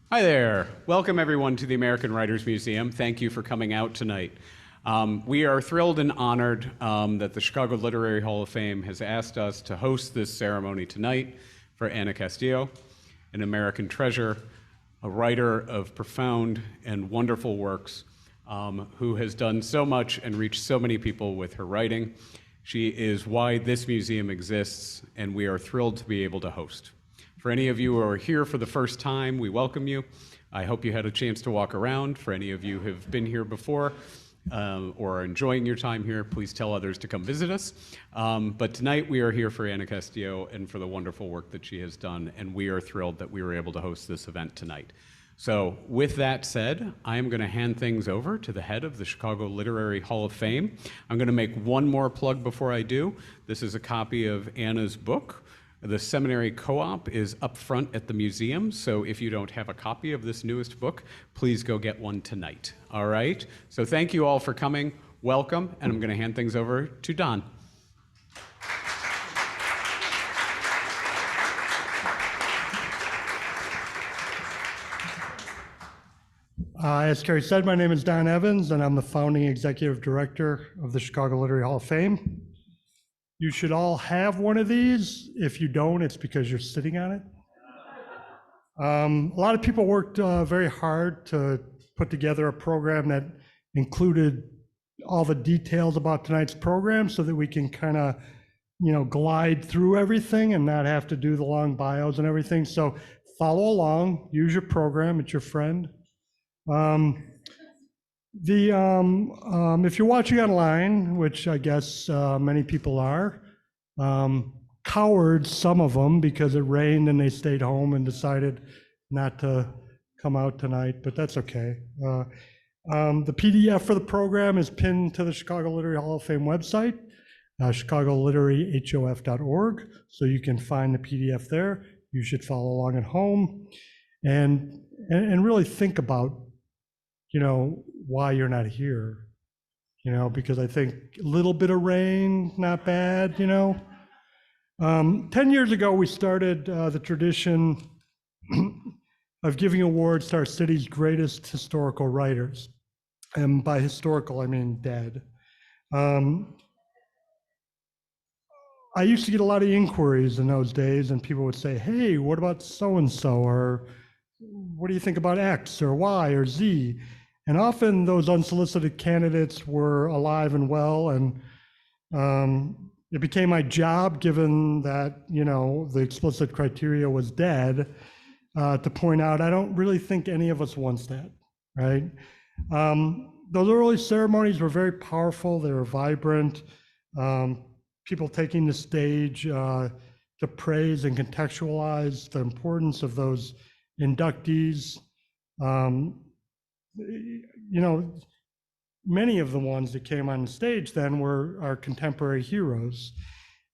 Hi there. Welcome everyone to the American Writers Museum. Thank you for coming out tonight. We are thrilled and honored that the Chicago Literary Hall of Fame has asked us to host this ceremony tonight for Ana Castillo, an American treasure, a writer of profound and wonderful works, who has done so much and reached so many people with her writing. She is why this museum exists, and we are thrilled to be able to host. For any of you who are here for the first time, we welcome you. I hope you had a chance to walk around. For any of you who have been here before or are enjoying your time here, please tell others to come visit us. But tonight we are here for Ana Castillo and for the wonderful work that she has done, and we are thrilled that we were able to host this event tonight. So with that said, I am going to hand things over to the head of the Chicago Literary Hall of Fame. I'm going to make one more plug before I do. This is a copy of Anna's book. The Seminary Co-op is up front at the museum, so if you don't have a copy of this newest book, please go get one tonight. All right? So thank you all for coming. Welcome, and I'm going to hand things over to Don. As Carrie said, my name is Don Evans, and I'm the founding executive director of the Chicago Literary Hall of Fame. You should all have one of these. If you don't, it's because you're sitting on it. A lot of people worked very hard to put together a program that included all the details about tonight's program so that we can kind of, glide through everything and not have to do the long bios and everything. So follow along, use your program, it's your friend. If you're watching online, which I guess many people are, cowards, some of them, because it rained and they stayed home and decided not to come out tonight, but that's okay. The PDF for the program is pinned to the Chicago Literary Hall of Fame website, chicagoliteraryhof.org, so you can find the PDF there. You should follow along at home and really think about why you're not here, because I think a little bit of rain, not bad, 10 years ago, we started the tradition of giving awards to our city's greatest historical writers. And by historical, I mean dead. I used to get a lot of inquiries in those days, and people would say, hey, what about so-and-so? Or what do you think about X or Y or Z? And often those unsolicited candidates were alive and well, and it became my job, given that the explicit criteria was dead, to point out I don't really think any of us wants that, right? Those early ceremonies were very powerful. They were vibrant. People taking the stage to praise and contextualize the importance of those inductees. Many of the ones that came on the stage then were our contemporary heroes.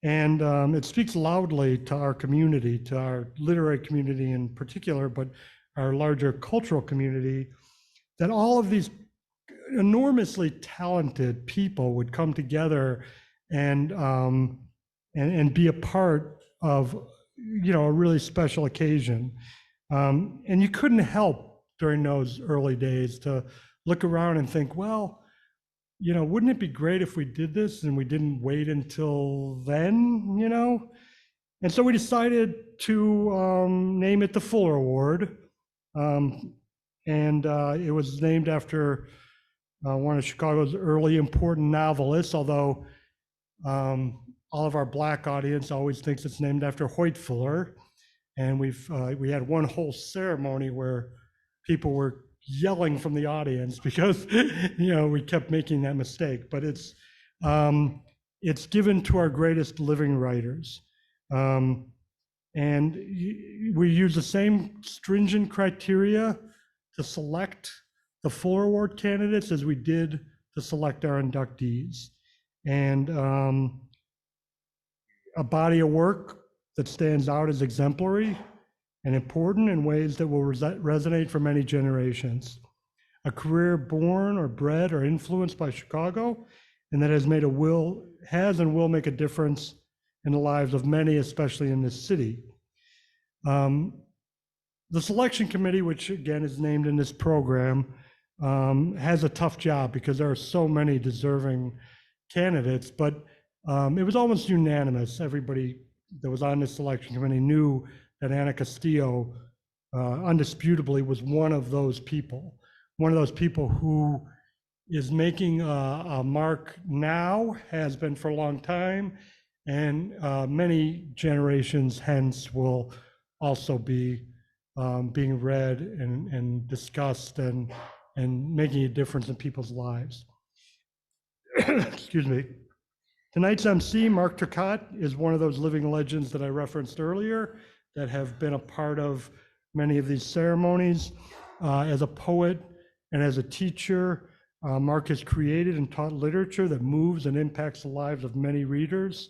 And it speaks loudly to our community, to our literary community in particular, but our larger cultural community, that all of these enormously talented people would come together and be a part of a really special occasion. And you couldn't help during those early days to look around and think, well, wouldn't it be great if we did this and we didn't wait until then, And so we decided to name it the Fuller Award. And it was named after one of Chicago's early important novelists, although all of our Black audience always thinks it's named after Hoyt Fuller. And we had one whole ceremony where people were yelling from the audience because we kept making that mistake. But it's given to our greatest living writers, and we use the same stringent criteria to select the Fuller Award candidates as we did to select our inductees, and a body of work that stands out as exemplary and important in ways that will resonate for many generations. A career born or bred or influenced by Chicago, and that has and will make a difference in the lives of many, especially in this city. The selection committee, which again is named in this program, has a tough job because there are so many deserving candidates, but it was almost unanimous. Everybody that was on this selection committee knew that Ana Castillo undisputably was one of those people who is making a mark now, has been for a long time, and many generations hence will also be being read and discussed and making a difference in people's lives. Excuse me. Tonight's MC, Mark Turcotte, is one of those living legends that I referenced earlier that have been a part of many of these ceremonies. As a poet and as a teacher, Mark has created and taught literature that moves and impacts the lives of many readers.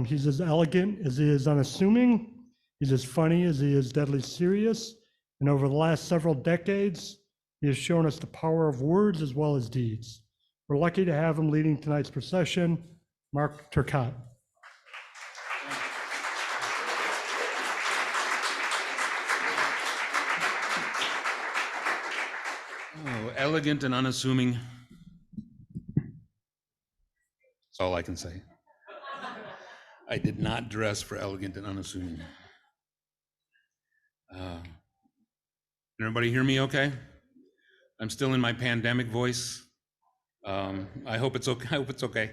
He's as elegant as he is unassuming. He's as funny as he is deadly serious. And over the last several decades, he has shown us the power of words as well as deeds. We're lucky to have him leading tonight's procession, Mark Turcotte. Oh, elegant and unassuming. That's all I can say. I did not dress for elegant and unassuming. Can everybody hear me okay? I'm still in my pandemic voice. I hope it's okay. I hope it's okay.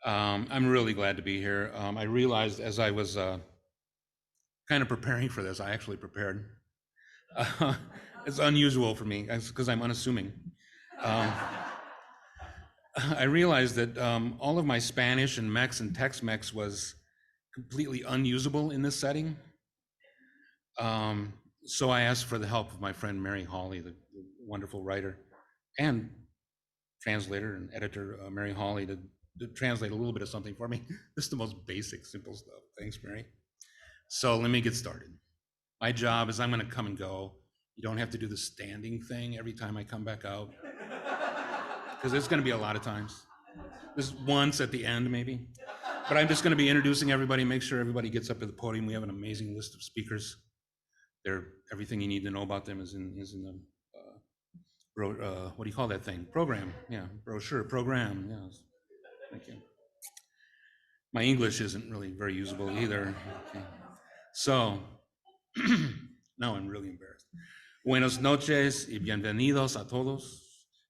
I'm really glad to be here. I realized as I was kind of preparing for this, I actually prepared. It's unusual for me because I'm unassuming. I realized that all of my Spanish and Mex and Tex-Mex was completely unusable in this setting. So I asked for the help of my friend Mary Hawley, the wonderful writer and translator and editor, Mary Hawley, to translate a little bit of something for me. This is the most basic, simple stuff. Thanks, Mary. So let me get started. My job is I'm going to come and go. You don't have to do the standing thing every time I come back out, because there's going to be a lot of times. There's once at the end, maybe. But I'm just going to be introducing everybody, make sure everybody gets up to the podium. We have an amazing list of speakers. Everything you need to know about them is in the what do you call that thing? Program. Yeah, brochure, program. Yes. Thank you. My English isn't really very usable either. Okay. So, now I'm really embarrassed. Buenas noches y bienvenidos a todos.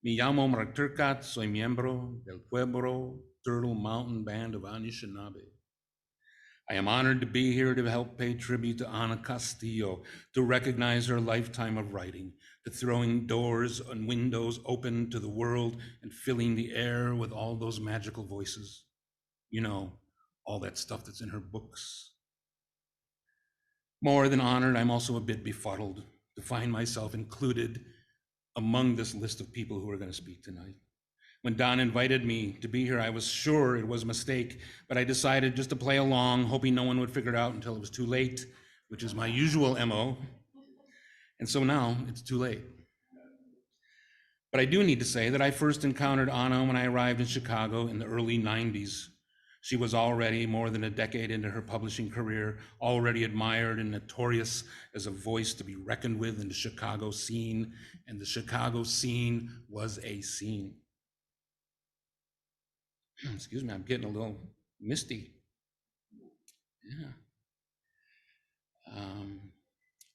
Me llamo Mark Turcotte, soy miembro del Pueblo Turtle Mountain Band of Anishinaabe. I am honored to be here to help pay tribute to Ana Castillo, to recognize her lifetime of writing, to throwing doors and windows open to the world and filling the air with all those magical voices. You know, all that stuff that's in her books. More than honored, I'm also a bit befuddled to find myself included among this list of people who are going to speak tonight. When Don invited me to be here, I was sure it was a mistake, but I decided just to play along, hoping no one would figure it out until it was too late, which is my usual MO. And so now it's too late. But I do need to say that I first encountered Ana when I arrived in Chicago in the early 90s. She was already more than a decade into her publishing career, already admired and notorious as a voice to be reckoned with in the Chicago scene, and the Chicago scene was a scene. Excuse me, I'm getting a little misty. Yeah.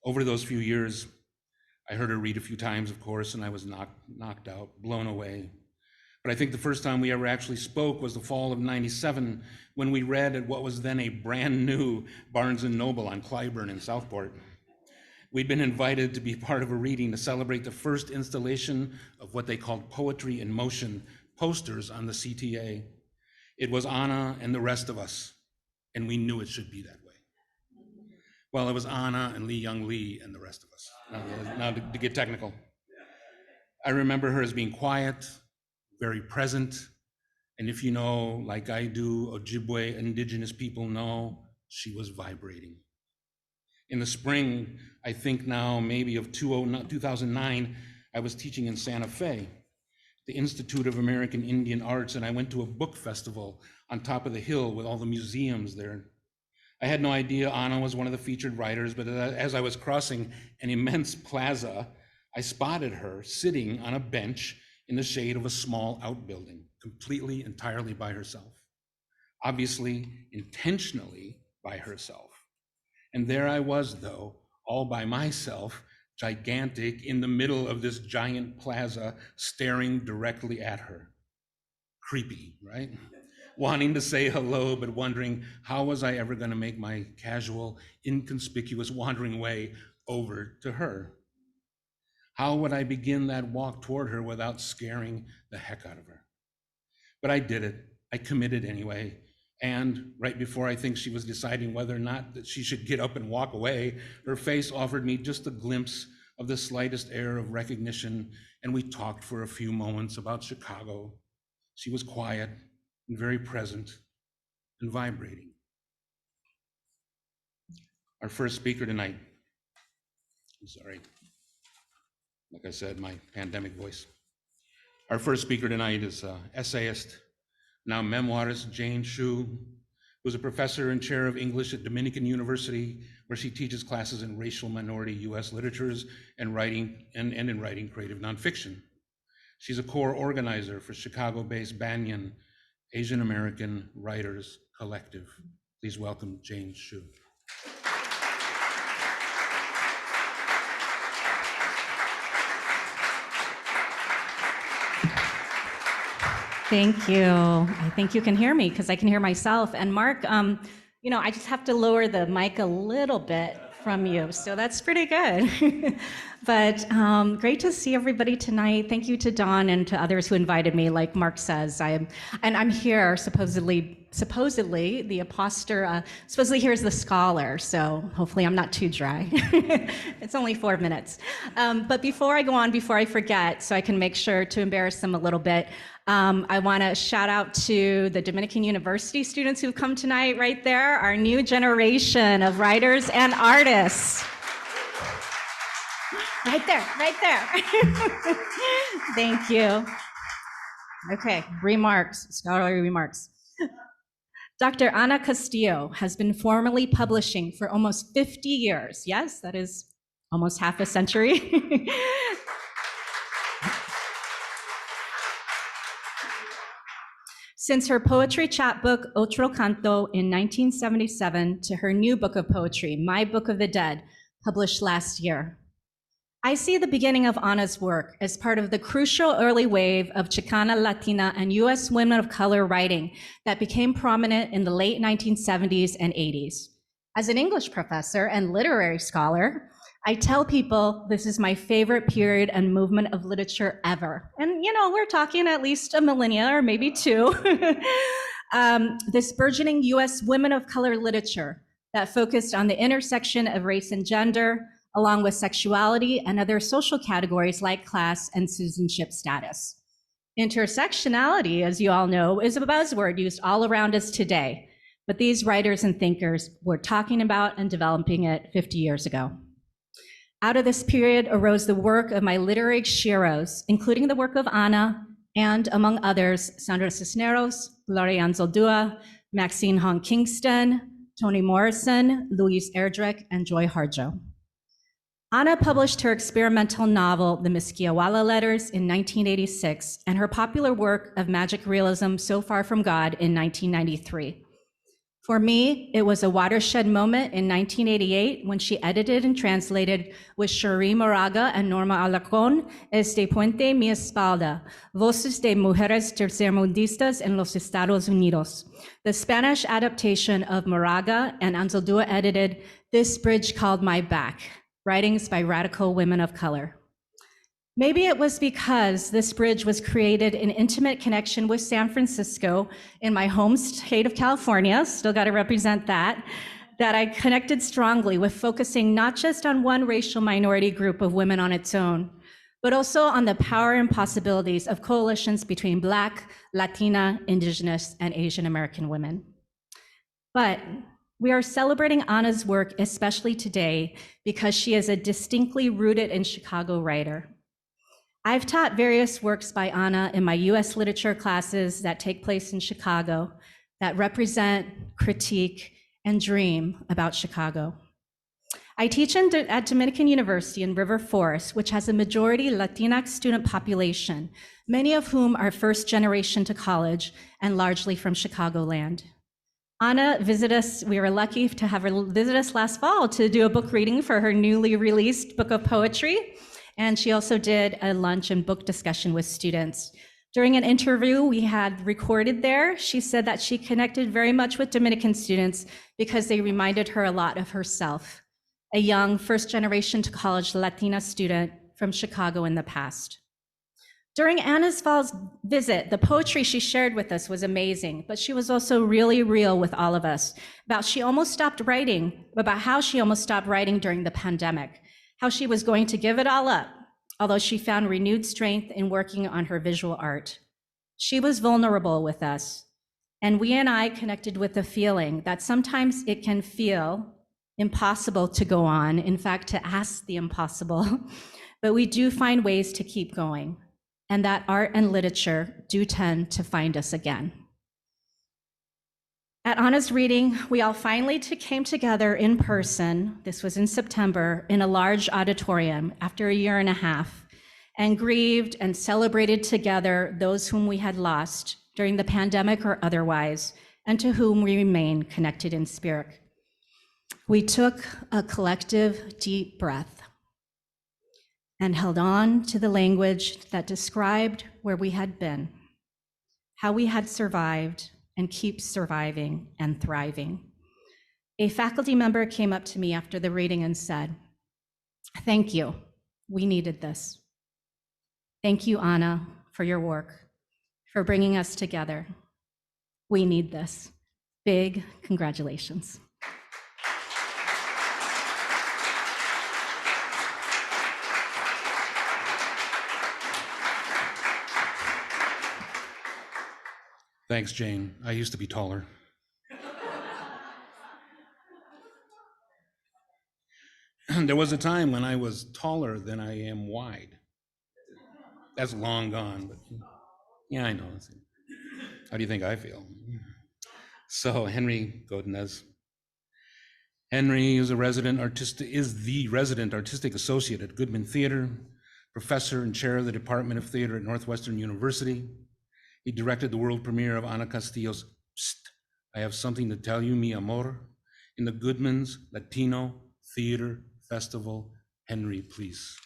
Over those few years, I heard her read a few times, of course, and I was knocked out, blown away. But I think the first time we ever actually spoke was the fall of '97, when we read at what was then a brand new Barnes & Noble on Clybourne in Southport. We'd been invited to be part of a reading to celebrate the first installation of what they called Poetry in Motion, posters on the CTA. It was Ana and the rest of us, and we knew it should be that way. Well, it was Ana and Lee Young Lee and the rest of us. Now to get technical. I remember her as being quiet, very present, and if you know, like I do, Ojibwe indigenous people know, she was vibrating. In the spring, I think now maybe of 2009, I was teaching in Santa Fe, the Institute of American Indian Arts, and I went to a book festival on top of the hill with all the museums there. I had no idea Ana was one of the featured writers, but as I was crossing an immense plaza, I spotted her sitting on a bench in the shade of a small outbuilding, completely, entirely by herself. Obviously, intentionally by herself. And there I was, though, all by myself, gigantic, in the middle of this giant plaza, staring directly at her. Creepy, right? Wanting to say hello, but wondering how was I ever going to make my casual, inconspicuous wandering way over to her? How would I begin that walk toward her without scaring the heck out of her? But I did it. I committed anyway. And right before I think she was deciding whether or not that she should get up and walk away, her face offered me just a glimpse of the slightest air of recognition, and we talked for a few moments about Chicago. She was quiet and very present and vibrating. Our first speaker tonight, I'm sorry, like I said, my pandemic voice. Our first speaker tonight is essayist, now memoirist, Jane Shu, who's a professor and chair of English at Dominican University, where she teaches classes in racial minority US literatures and writing and in writing creative nonfiction. She's a core organizer for Chicago-based Banyan Asian American Writers Collective. Please welcome Jane Shu. Thank you. I think you can hear me because I can hear myself. And Mark, I just have to lower the mic a little bit from you, so that's pretty good. But great to see everybody tonight. Thank you to Dawn and to others who invited me. Like Mark says, I'm here supposedly the imposter. Supposedly here's the scholar. So hopefully I'm not too dry. It's only 4 minutes. But before I go on, before I forget, so I can make sure to embarrass them a little bit. I want to shout out to the Dominican University students who've come tonight right there, our new generation of writers and artists. Right there. Thank you. Okay, scholarly remarks. Dr. Ana Castillo has been formally publishing for almost 50 years. Yes, that is almost half a century. Since her poetry chapbook, Otro Canto, in 1977, to her new book of poetry, My Book of the Dead, published last year. I see the beginning of Ana's work as part of the crucial early wave of Chicana, Latina, and US women of color writing that became prominent in the late 1970s and 80s. As an English professor and literary scholar, I tell people this is my favorite period and movement of literature ever. And we're talking at least a millennia or maybe two. This burgeoning US women of color literature that focused on the intersection of race and gender, along with sexuality and other social categories like class and citizenship status. Intersectionality, as you all know, is a buzzword used all around us today, but these writers and thinkers were talking about and developing it 50 years ago. Out of this period arose the work of my literary heroes, including the work of Ana and, among others, Sandra Cisneros, Gloria Anzaldúa, Maxine Hong Kingston, Toni Morrison, Louise Erdrich, and Joy Harjo. Ana published her experimental novel, The Miskiawala Letters, in 1986, and her popular work of magic realism, So Far From God, in 1993. For me, it was a watershed moment in 1988 when she edited and translated with Shuri Moraga and Norma Alarcón, Este Puente Mi Espalda, Voces de Mujeres Tercermundistas en los Estados Unidos, the Spanish adaptation of Moraga, and Anzaldúa edited This Bridge Called My Back, writings by radical women of color. Maybe it was because this bridge was created in intimate connection with San Francisco in my home state of California, still got to represent that I connected strongly with focusing not just on one racial minority group of women on its own, but also on the power and possibilities of coalitions between Black, Latina, Indigenous, and Asian American women. But we are celebrating Ana's work, especially today, because she is a distinctly rooted in Chicago writer. I've taught various works by Ana in my US literature classes that take place in Chicago that represent, critique, and dream about Chicago. I teach at Dominican University in River Forest, which has a majority Latinx student population, many of whom are first generation to college and largely from Chicagoland. Ana visited us. We were lucky to have her visit us last fall to do a book reading for her newly released book of poetry. And she also did a lunch and book discussion with students. During an interview we had recorded there, she said that she connected very much with Dominican students because they reminded her a lot of herself, a young first generation to college Latina student from Chicago in the past. During Ana's fall's visit, the poetry she shared with us was amazing, but she was also really real with all of us about how she almost stopped writing during the pandemic, how she was going to give it all up, although she found renewed strength in working on her visual art. She was vulnerable with us, and we and I connected with the feeling that sometimes it can feel impossible to go on, in fact, to ask the impossible, but we do find ways to keep going, and that art and literature do tend to find us again. At Ana's reading, we all finally came together in person, this was in September, in a large auditorium after a year and a half, and grieved and celebrated together those whom we had lost during the pandemic or otherwise, and to whom we remain connected in spirit. We took a collective deep breath and held on to the language that described where we had been, how we had survived and keep surviving and thriving. A faculty member came up to me after the reading and said, "Thank you, we needed this. Thank you, Ana, for your work, for bringing us together. We need this. Big congratulations." Thanks, Jane. I used to be taller. There was a time when I was taller than I am wide. That's long gone, but yeah, I know. How do you think I feel? So Henry Godinez. Henry is the resident artistic associate at Goodman Theater, professor and chair of the Department of Theater at Northwestern University. He directed the world premiere of Ana Castillo's Psst, I Have Something to Tell You, Mi Amor, in the Goodman's Latino Theater Festival. Henry, please.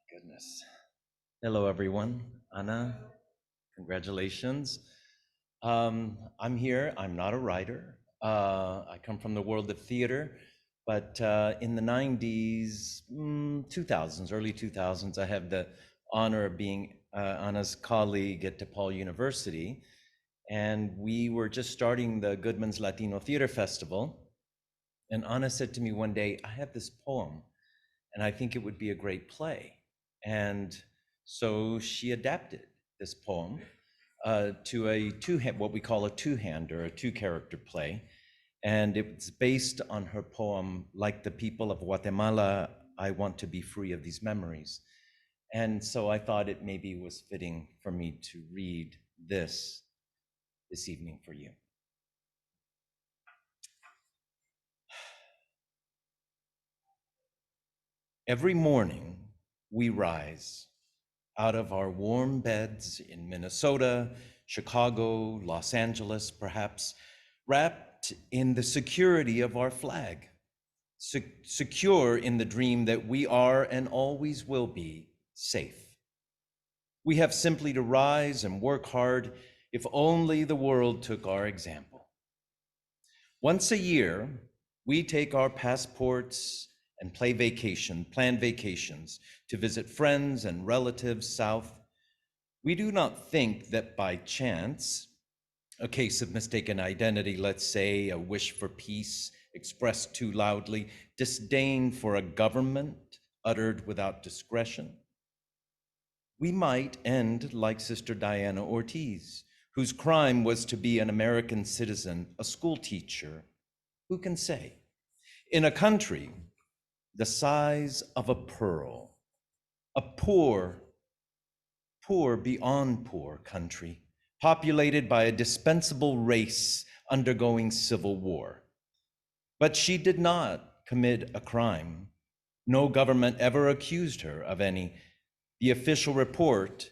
Goodness. Hello, everyone. Ana, congratulations. I'm here. I'm not a writer. I come from the world of theater, but in the 90s, 2000s, early 2000s, I have the honor of being Ana's colleague at DePaul University, and we were just starting the Goodman's Latino Theater Festival, and Ana said to me one day, I have this poem, and I think it would be a great play. And so she adapted this poem to what we call a two-hand or a two-character play. And it's based on her poem, Like the People of Guatemala, I Want to Be Free of These Memories. And so I thought it maybe was fitting for me to read this evening for you. Every morning we rise out of our warm beds in Minnesota, Chicago, Los Angeles, perhaps, wrapped in the security of our flag, secure in the dream that we are and always will be safe. We have simply to rise and work hard if only the world took our example. Once a year, we take our passports and plan vacations to visit friends and relatives south. We do not think that by chance, a case of mistaken identity, let's say a wish for peace expressed too loudly, disdain for a government uttered without discretion, we might end like Sister Diana Ortiz, whose crime was to be an American citizen, a school teacher. Who can say? In a country the size of a pearl, a poor, poor beyond poor country, populated by a dispensable race undergoing civil war. But she did not commit a crime. No government ever accused her of any. The official report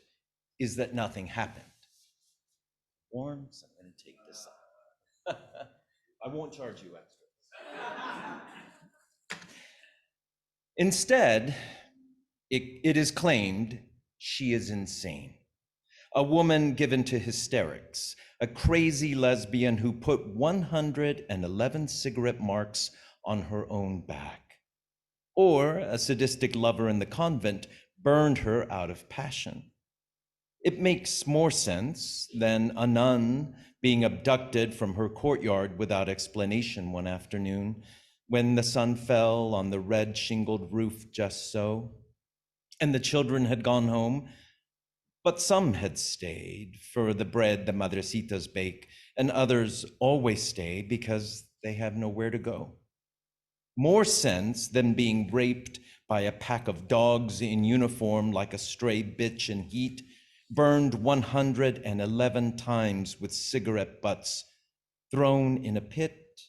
is that nothing happened. Warm, so I'm going to take this off. I won't charge you extra. Instead, it is claimed she is insane. A woman given to hysterics, a crazy lesbian who put 111 cigarette marks on her own back. Or a sadistic lover in the convent burned her out of passion. It makes more sense than a nun being abducted from her courtyard without explanation one afternoon when the sun fell on the red shingled roof just so, and the children had gone home, but some had stayed for the bread the madrecitas bake, and others always stay because they have nowhere to go. More sense than being raped by a pack of dogs in uniform like a stray bitch in heat, burned 111 times with cigarette butts, thrown in a pit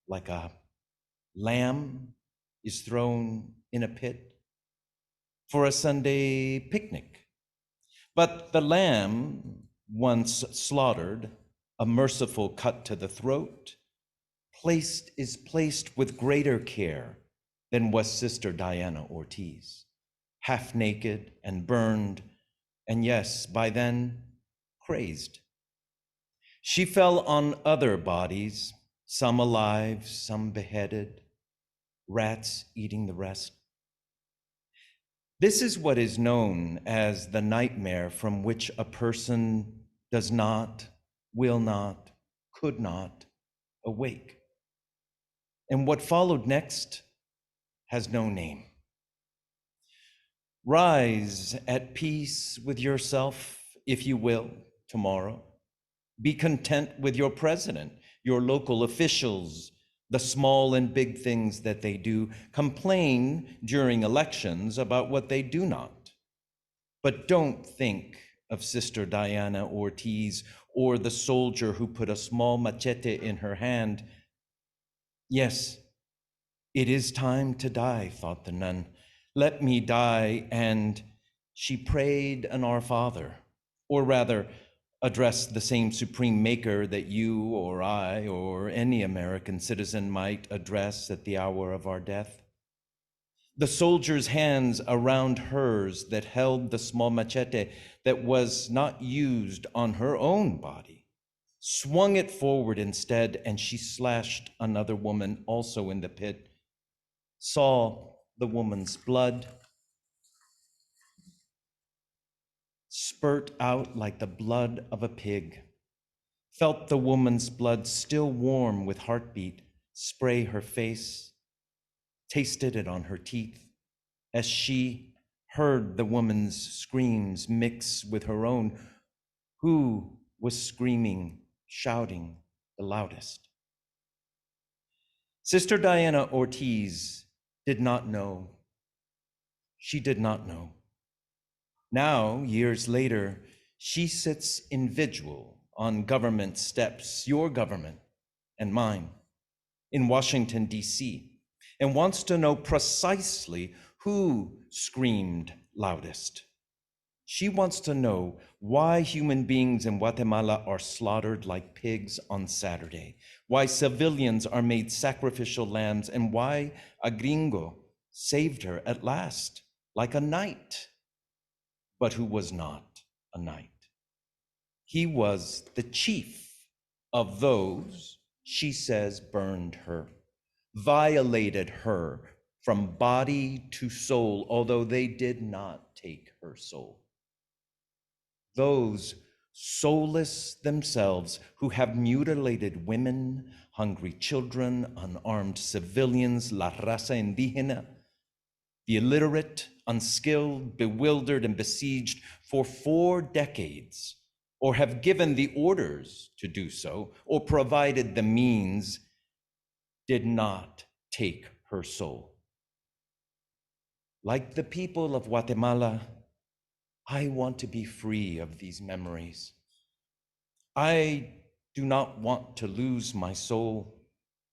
like a lamb is thrown in a pit for a Sunday picnic. But the lamb, once slaughtered, a merciful cut to the throat, is placed with greater care than was Sister Diana Ortiz, half naked and burned, and yes, by then, crazed. She fell on other bodies, some alive, some beheaded, rats eating the rest. This is what is known as the nightmare from which a person does not, will not, could not awake. And what followed next has no name. Rise at peace with yourself, if you will, tomorrow. Be content with your president, your local officials, the small and big things that they do. Complain during elections about what they do not. But don't think of Sister Diana Ortiz or the soldier who put a small machete in her hand. Yes, it is time to die, thought the nun. Let me die. And she prayed an Our Father, or rather, addressed the same supreme maker that you or I or any American citizen might address at the hour of our death. The soldier's hands around hers that held the small machete that was not used on her own body swung it forward instead, and she slashed another woman also in the pit, saw the woman's blood spurt out like the blood of a pig, felt the woman's blood still warm with heartbeat spray her face, tasted it on her teeth as she heard the woman's screams mix with her own. Who was screaming, shouting the loudest? Sister Diana Ortiz did not know. She did not know. Now, years later, she sits in vigil on government steps, your government and mine, in Washington, D.C., and wants to know precisely who screamed loudest. She wants to know why human beings in Guatemala are slaughtered like pigs on Saturday, why civilians are made sacrificial lambs, and why a gringo saved her at last, like a knight, but who was not a knight. He was the chief of those, she says, burned her, violated her from body to soul, although they did not take her soul. Those soulless themselves who have mutilated women, hungry children, unarmed civilians, la raza indígena, the illiterate, unskilled, bewildered, and besieged for 4 decades, or have given the orders to do so, or provided the means, did not take her soul. Like the people of Guatemala, I want to be free of these memories. I do not want to lose my soul,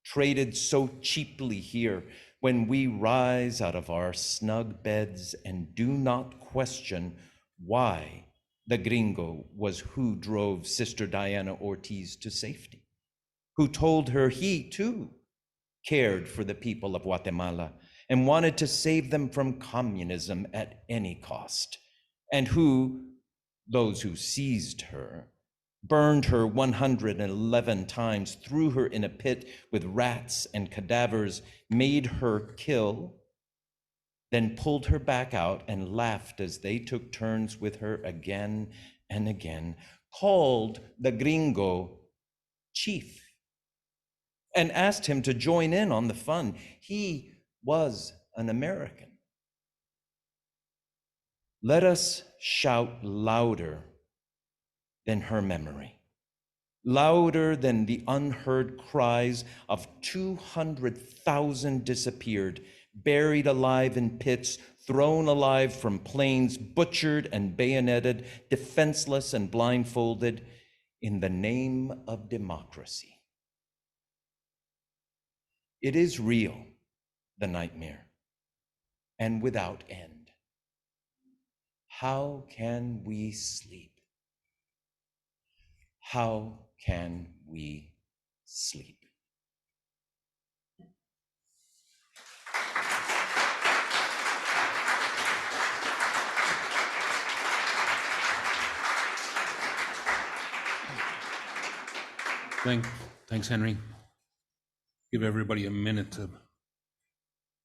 traded so cheaply here when we rise out of our snug beds and do not question why the gringo was who drove Sister Diana Ortiz to safety, who told her he too cared for the people of Guatemala and wanted to save them from communism at any cost, and who, those who seized her, burned her 111 times, threw her in a pit with rats and cadavers, made her kill, then pulled her back out and laughed as they took turns with her again and again, called the gringo chief, and asked him to join in on the fun. He was an American. Let us shout louder than her memory, louder than the unheard cries of 200,000 disappeared, buried alive in pits, thrown alive from planes, butchered and bayoneted, defenseless and blindfolded, in the name of democracy. It is real, the nightmare, and without end. How can we sleep? How can we sleep? Thanks, Henry. Give everybody a minute to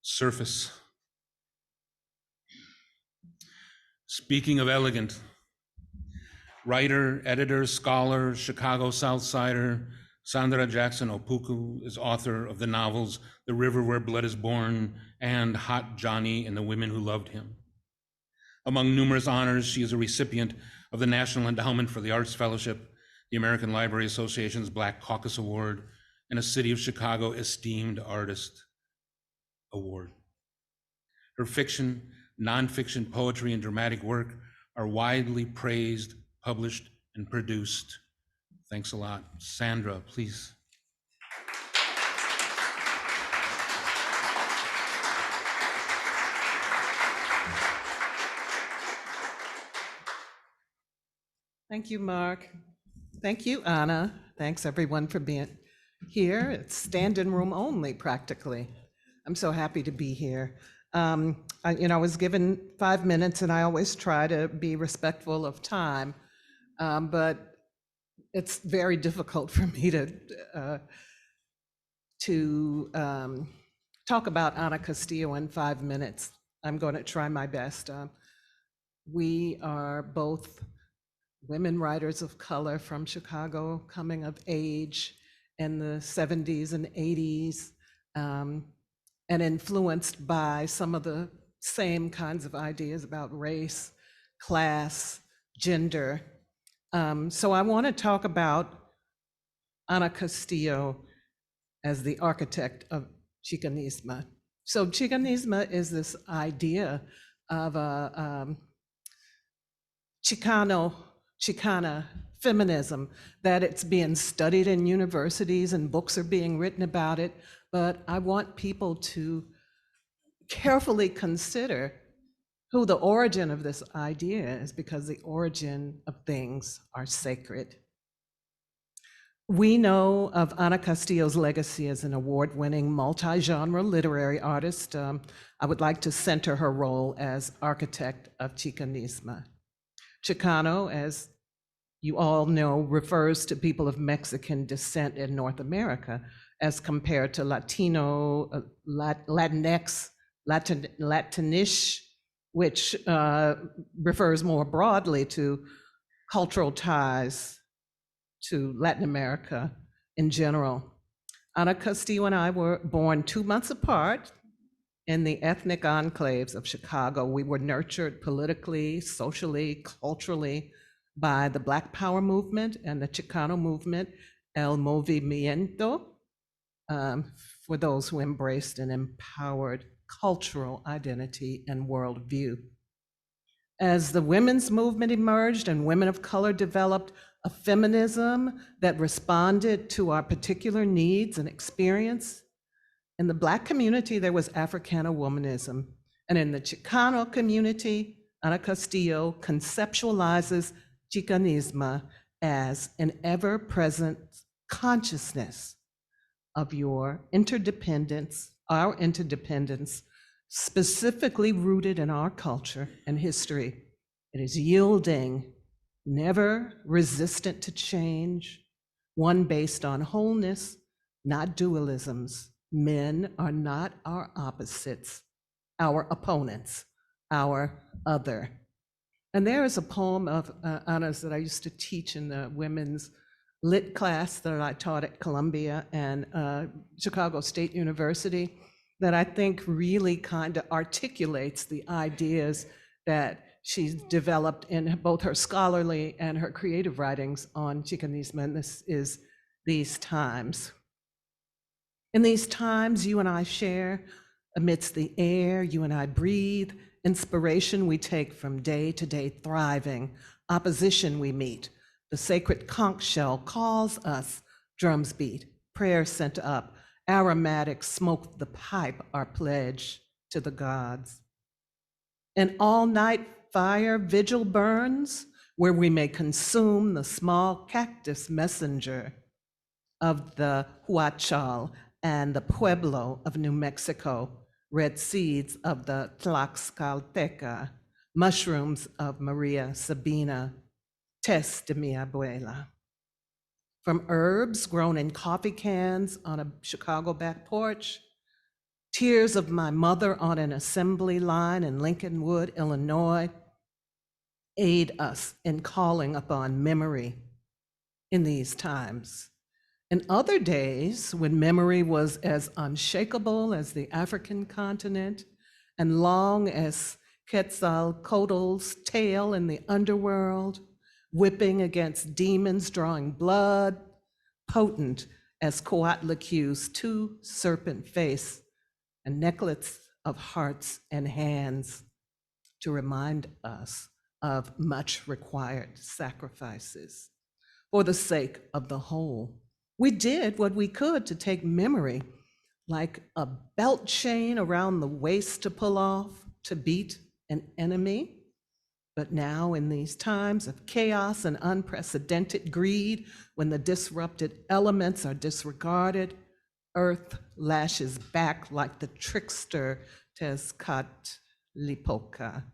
surface. Speaking of elegant, writer, editor, scholar, Chicago Southsider, Sandra Jackson Opoku is author of the novels The River Where Blood is Born and Hot Johnny and the Women Who Loved Him. Among numerous honors, she is a recipient of the National Endowment for the Arts Fellowship, the American Library Association's Black Caucus Award, and a City of Chicago Esteemed Artist Award. Her fiction, nonfiction, poetry, and dramatic work are widely praised, published, and produced. Thanks a lot. Sandra, please. Thank you, Mark. Thank you, Ana. Thanks, everyone, for being here. It's standing room only, practically. I'm so happy to be here. I was given 5 minutes, and I always try to be respectful of time, but it's very difficult for me to talk about Ana Castillo in 5 minutes. I'm going to try my best. We are both women writers of color from Chicago, coming of age in the 70s and 80s, and influenced by some of the same kinds of ideas about race, class, gender. So I want to talk about Ana Castillo as the architect of Chicanismo. So Chicanismo is this idea of a Chicana feminism, that it's being studied in universities and books are being written about it, but I want people to carefully consider who the origin of this idea is, because the origin of things are sacred. We know of Ana Castillo's legacy as an award-winning multi-genre literary artist. I would like to center her role as architect of Chicanismo. Chicano, as you all know, refers to people of Mexican descent in North America, as compared to Latino, Latinx, Latinish, which refers more broadly to cultural ties to Latin America in general. Ana Castillo and I were born 2 months apart in the ethnic enclaves of Chicago. We were nurtured politically, socially, culturally by the Black Power movement and the Chicano movement, El Movimiento, for those who embraced and empowered cultural identity and worldview. As the women's movement emerged and women of color developed a feminism that responded to our particular needs and experience, in the Black community, there was Africana womanism. And in the Chicano community, Ana Castillo conceptualizes Chicanismo as an ever-present consciousness of your interdependence, our interdependence, specifically rooted in our culture and history. It is yielding, never resistant to change, one based on wholeness, not dualisms. Men are not our opposites, our opponents, our other. And there is a poem of Ana's that I used to teach in the women's lit class that I taught at Columbia and Chicago State University that I think really kind of articulates the ideas that she's developed in both her scholarly and her creative writings on Chicanismo, and this is These Times. In these times, you and I share amidst the air, you and I breathe, inspiration we take from day to day thriving, opposition we meet. The sacred conch shell calls us, drums beat, prayers sent up, aromatic smoke the pipe, our pledge to the gods. An all-night fire vigil burns where we may consume the small cactus messenger of the Huachal and the Pueblo of New Mexico, red seeds of the Tlaxcalteca, mushrooms of Maria Sabina, tes de mi abuela. From herbs grown in coffee cans on a Chicago back porch, tears of my mother on an assembly line in Lincolnwood, Illinois, aid us in calling upon memory in these times. In other days, when memory was as unshakable as the African continent and long as Quetzalcoatl's tail in the underworld, whipping against demons drawing blood, potent as Coatlicue two serpent face, a necklace of hearts and hands to remind us of much required sacrifices for the sake of the whole. We did what we could to take memory, like a belt chain around the waist to pull off, to beat an enemy. But now in these times of chaos and unprecedented greed, when the disrupted elements are disregarded, earth lashes back like the trickster Tezcatlipoca,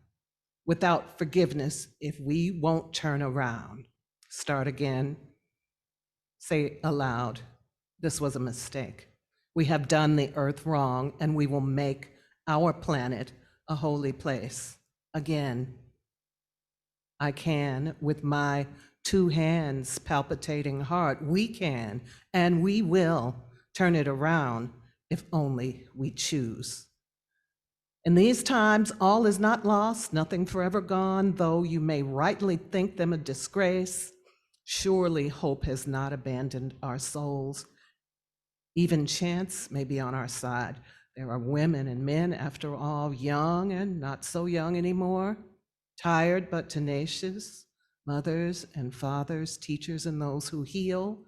without forgiveness if we won't turn around. Start again. Say aloud, this was a mistake. We have done the earth wrong, and we will make our planet a holy place. Again, I can, with my two hands palpitating heart, we can, and we will turn it around if only we choose. In these times, all is not lost, nothing forever gone, though you may rightly think them a disgrace. Surely hope has not abandoned our souls. Even chance may be on our side. There are women and men, after all, young and not so young anymore, tired but tenacious, mothers and fathers, teachers and those who heal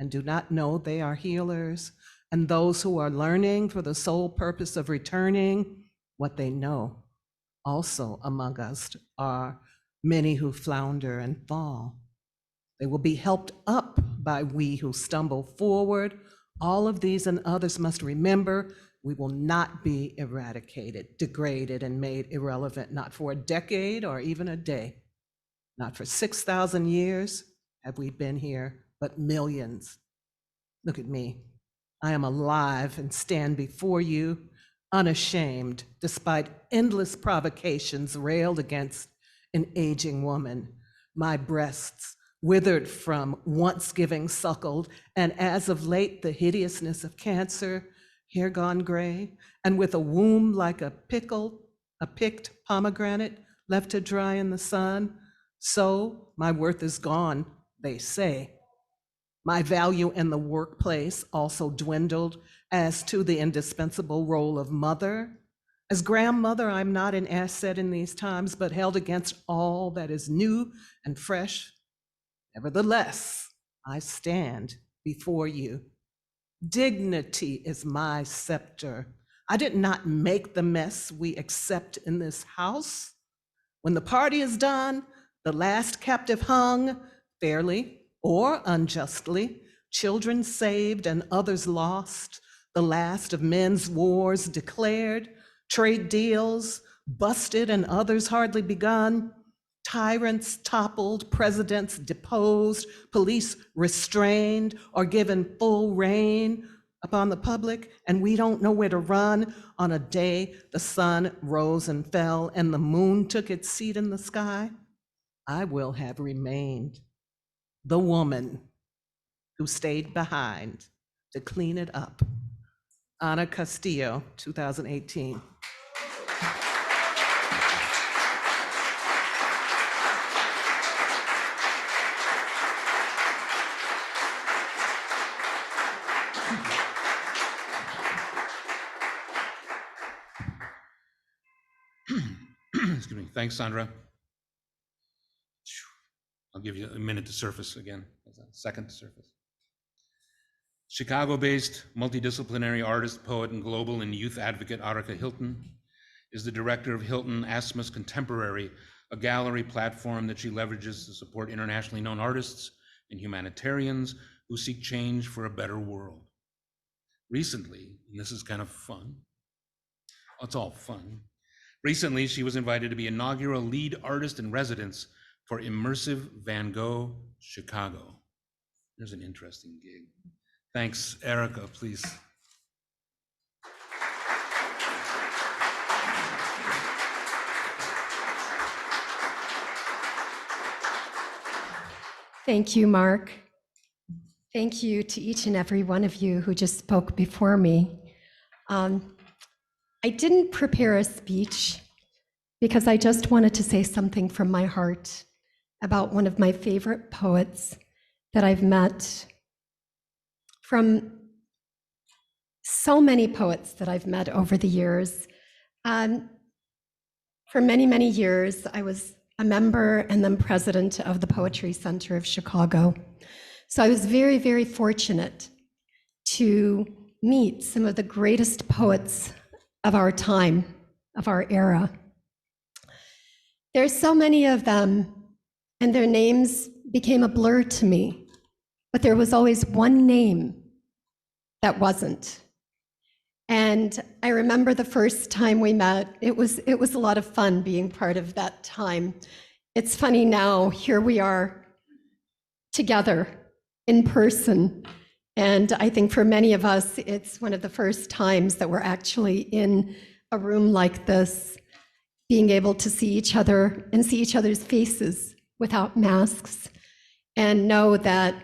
and do not know they are healers, and those who are learning for the sole purpose of returning what they know. Also among us are many who flounder and fall. They will be helped up by we who stumble forward. All of these and others must remember we will not be eradicated, degraded, and made irrelevant, not for a decade or even a day. Not for 6,000 years have we been here, but millions. Look at me. I am alive and stand before you, unashamed, despite endless provocations railed against an aging woman. My breasts withered from once giving suckled, and as of late, the hideousness of cancer, hair gone gray, and with a womb like a picked pomegranate left to dry in the sun. So my worth is gone, they say. My value in the workplace also dwindled as to the indispensable role of mother. As grandmother, I'm not an asset in these times, but held against all that is new and fresh. Nevertheless, I stand before you. Dignity is my scepter. I did not make the mess we accept in this house. When the party is done, the last captive hung, fairly or unjustly, children saved and others lost, the last of men's wars declared, trade deals busted and others hardly begun, tyrants toppled, presidents deposed, police restrained or given full reign upon the public, and we don't know where to run on a day the sun rose and fell and the moon took its seat in the sky. I will have remained the woman who stayed behind to clean it up. Ana Castillo, 2018. Excuse me. Thanks, Sandra. I'll give you a minute to surface again, a second to surface. Chicago-based multidisciplinary artist, poet, and global and youth advocate Arica Hilton is the director of Hilton Asmus Contemporary, a gallery platform that she leverages to support internationally known artists and humanitarians who seek change for a better world. Recently, and this is kind of fun, it's all fun. Recently, she was invited to be inaugural lead artist in residence for Immersive Van Gogh Chicago. There's an interesting gig. Thanks, Erica, please. Thank you, Mark. Thank you to each and every one of you who just spoke before me. I didn't prepare a speech because I just wanted to say something from my heart about one of my favorite poets that I've met. From so many poets that I've met over the years. For many, many years, I was a member and then president of the Poetry Center of Chicago. So I was very, very fortunate to meet some of the greatest poets of our time, of our era. There's so many of them, and their names became a blur to me, but there was always one name that wasn't. And I remember the first time we met, it was a lot of fun being part of that time. It's funny now, here we are together in person. And I think for many of us, it's one of the first times that we're actually in a room like this, being able to see each other and see each other's faces without masks, and know that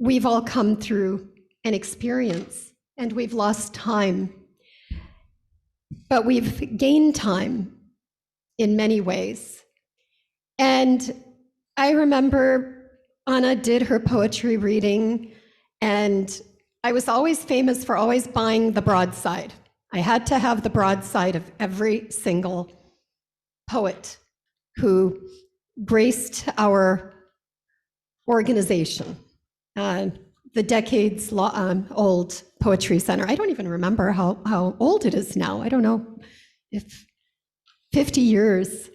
we've all come through an experience and we've lost time, but we've gained time in many ways. And I remember Ana did her poetry reading, and I was always famous for always buying the broadside. I had to have the broadside of every single poet who graced our organization, the decades old Poetry Center. I don't even remember how old it is now. I don't know if 50 years.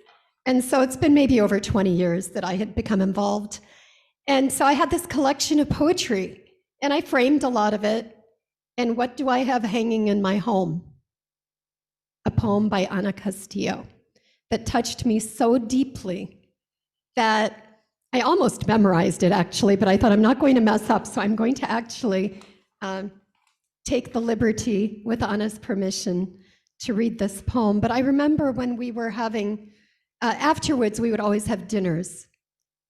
And so it's been maybe over 20 years that I had become involved. And so I had this collection of poetry, and I framed a lot of it. And what do I have hanging in my home? A poem by Ana Castillo that touched me so deeply that I almost memorized it, actually, but I thought I'm not going to mess up, so I'm going to actually take the liberty, with Ana's permission, to read this poem. But I remember when we were having, afterwards, we would always have dinners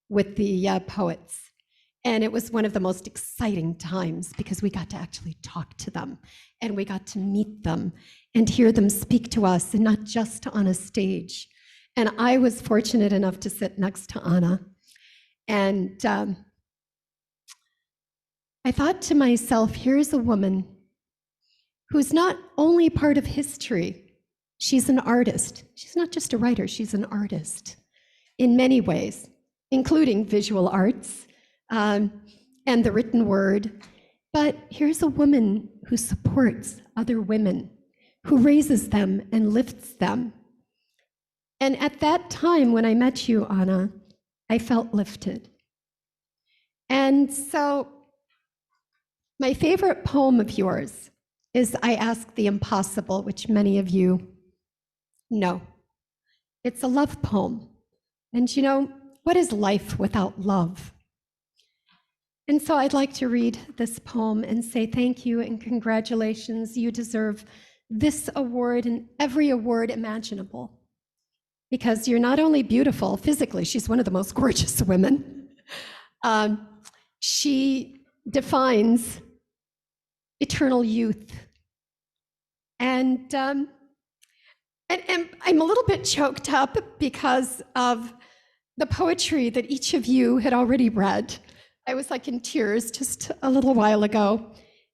with the poets. And it was one of the most exciting times because we got to actually talk to them, and we got to meet them and hear them speak to us, and not just on a stage. And I was fortunate enough to sit next to Ana. And I thought to myself, here's a woman who's not only part of history, She's an artist. She's not just a writer, she's an artist in many ways, including visual arts and the written word. But here's a woman who supports other women, who raises them and lifts them. And at that time when I met you, Ana, I felt lifted. And so my favorite poem of yours is I Ask the Impossible, which many of you know. It's a love poem. And you know, what is life without love? And so I'd like to read this poem and say thank you and congratulations. You deserve this award and every award imaginable, because you're not only beautiful physically, she's one of the most gorgeous women. She defines eternal youth. And I'm a little bit choked up because of the poetry that each of you had already read. I was like in tears just a little while ago.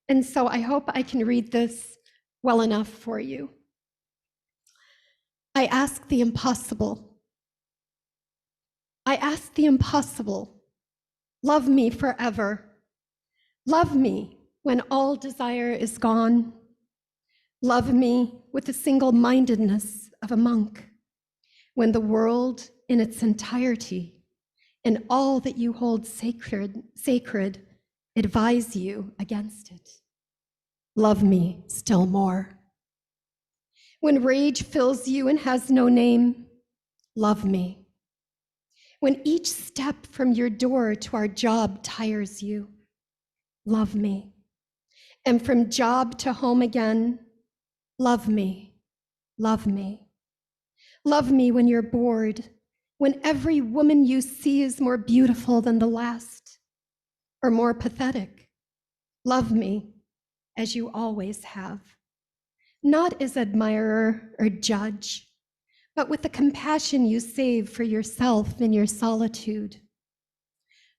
And so I hope I can read this well enough for you. I ask the impossible. I ask the impossible. Love me forever. Love me when all desire is gone. Love me with the single-mindedness of a monk, when the world in its entirety and all that you hold sacred advise you against it. Love me still more. When rage fills you and has no name, love me. When each step from your door to our job tires you, love me. And from job to home again, love me, love me. Love me when you're bored, when every woman you see is more beautiful than the last, or more pathetic. Love me as you always have, not as admirer or judge, but with the compassion you save for yourself in your solitude.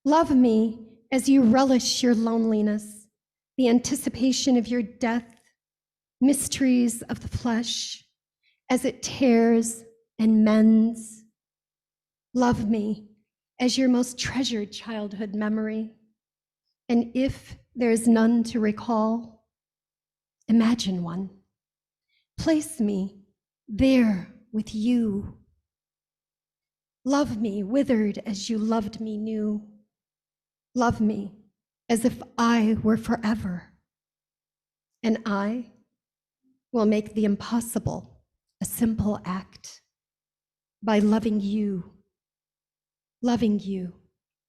Love me as you relish your loneliness, the anticipation of your death, mysteries of the flesh, as it tears and mends. Love me as your most treasured childhood memory. And if there is none to recall, imagine one. Place me there with you. Love me withered as you loved me new. Love me as if I were forever. And I will make the impossible a simple act by loving you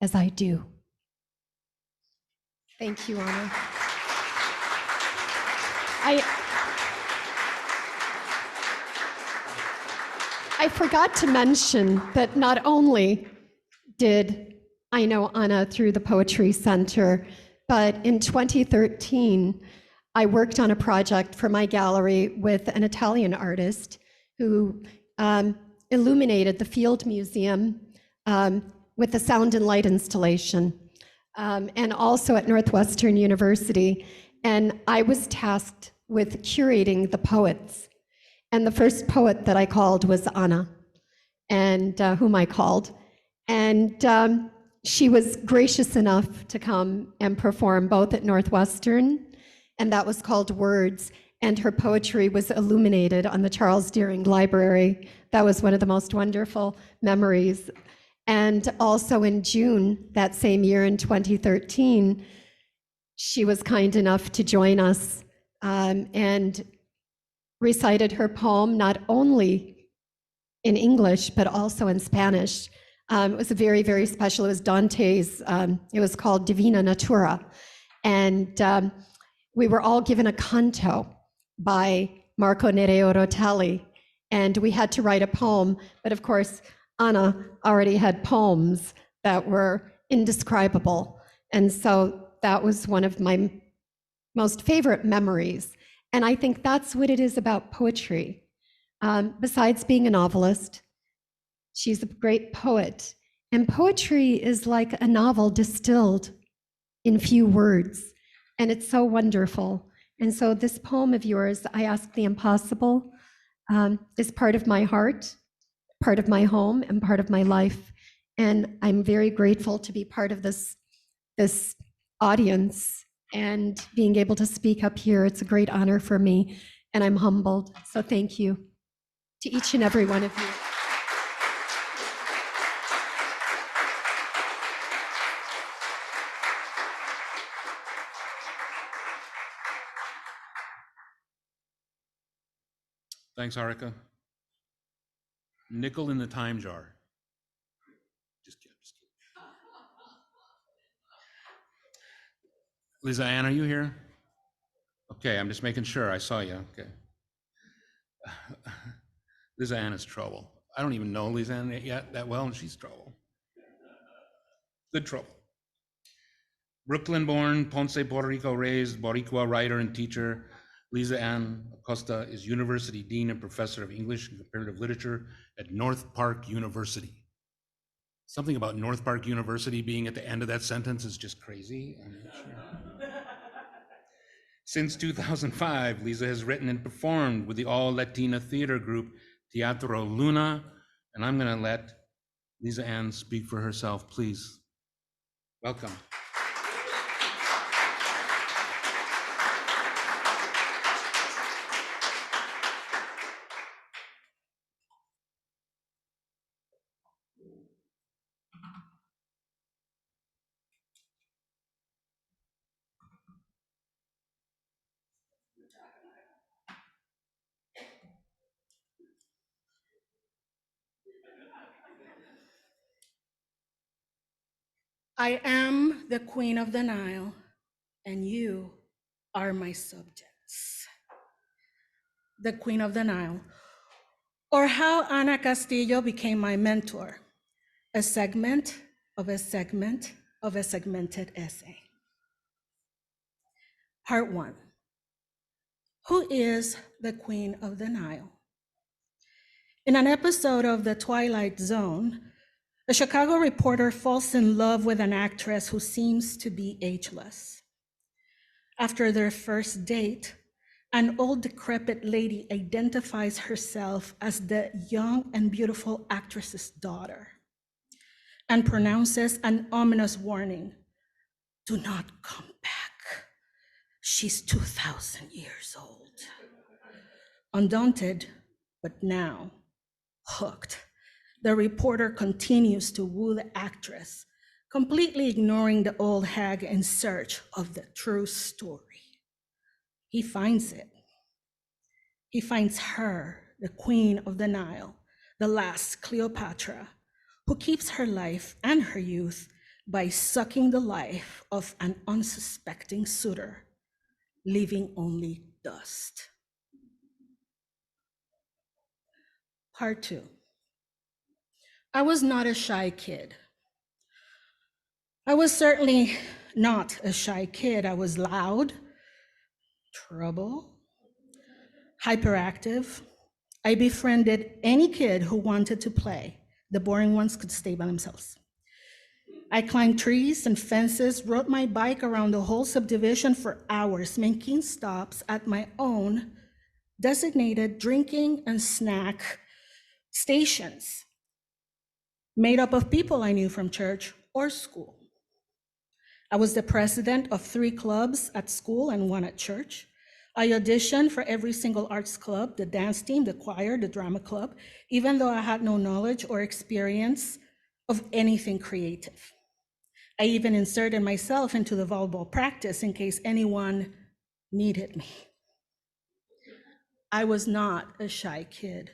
as I do. Thank you, Ana. I forgot to mention that not only did I know Ana through the Poetry Center, but in 2013, I worked on a project for my gallery with an Italian artist who illuminated the Field Museum with the sound and light installation, and also at Northwestern University. And I was tasked with curating the poets. And the first poet that I called was Ana, and whom I called. And she was gracious enough to come and perform both at Northwestern, and that was called Words. And her poetry was illuminated on the Charles Deering Library. That was one of the most wonderful memories. And also in June that same year in 2013, she was kind enough to join us and recited her poem not only in English, but also in Spanish. It was a very, very special, it was Dante's, it was called Divina Natura. And we were all given a canto by Marco Nereo Rotelli, and we had to write a poem, but of course, Ana already had poems that were indescribable. And so that was one of my most favorite memories. And I think that's what it is about poetry. Besides being a novelist, she's a great poet. And poetry is like a novel distilled in few words. And it's so wonderful. And so this poem of yours, I Ask the Impossible, is part of my heart, part of my home, and part of my life. And I'm very grateful to be part of this audience and being able to speak up here. It's a great honor for me, and I'm humbled. So thank you to each and every one of you. Thanks, Harika. Nickel in the time jar. Just kidding. Lisa Ann, are you here? Okay, I'm just making sure I saw you. Okay. Lisa Ann is trouble. I don't even know Lisa Ann yet that well, and she's trouble. Good trouble. Brooklyn-born, Ponce, Puerto Rico raised, Boricua writer and teacher, Lisa Ann Acosta is University Dean and Professor of English and Comparative Literature at North Park University. Something about North Park University being at the end of that sentence is just crazy. I'm not sure. Since 2005, Lisa has written and performed with the all-Latina theater group Teatro Luna, and I'm gonna let Lisa Ann speak for herself, please. Welcome. I am the Queen of the Nile, and you are my subjects. The Queen of the Nile, or how Ana Castillo became my mentor, a segment of a segment of a segmented essay. Part 1. Who is the Queen of the Nile? In an episode of The Twilight Zone, a Chicago reporter falls in love with an actress who seems to be ageless. After their first date, an old decrepit lady identifies herself as the young and beautiful actress's daughter and pronounces an ominous warning: do not come back. She's 2,000 years old. Undaunted, but now hooked, the reporter continues to woo the actress, completely ignoring the old hag in search of the true story. He finds it. He finds her, the Queen of the Nile, the last Cleopatra, who keeps her life and her youth by sucking the life of an unsuspecting suitor, leaving only dust. Part 2. I was not a shy kid. I was certainly not a shy kid. I was loud, trouble, hyperactive. I befriended any kid who wanted to play. The boring ones could stay by themselves. I climbed trees and fences, rode my bike around the whole subdivision for hours, making stops at my own designated drinking and snack stations, made up of people I knew from church or school. I was the president of 3 clubs at school and 1 at church. I auditioned for every single arts club, the dance team, the choir, the drama club, even though I had no knowledge or experience of anything creative. I even inserted myself into the volleyball practice in case anyone needed me. I was not a shy kid.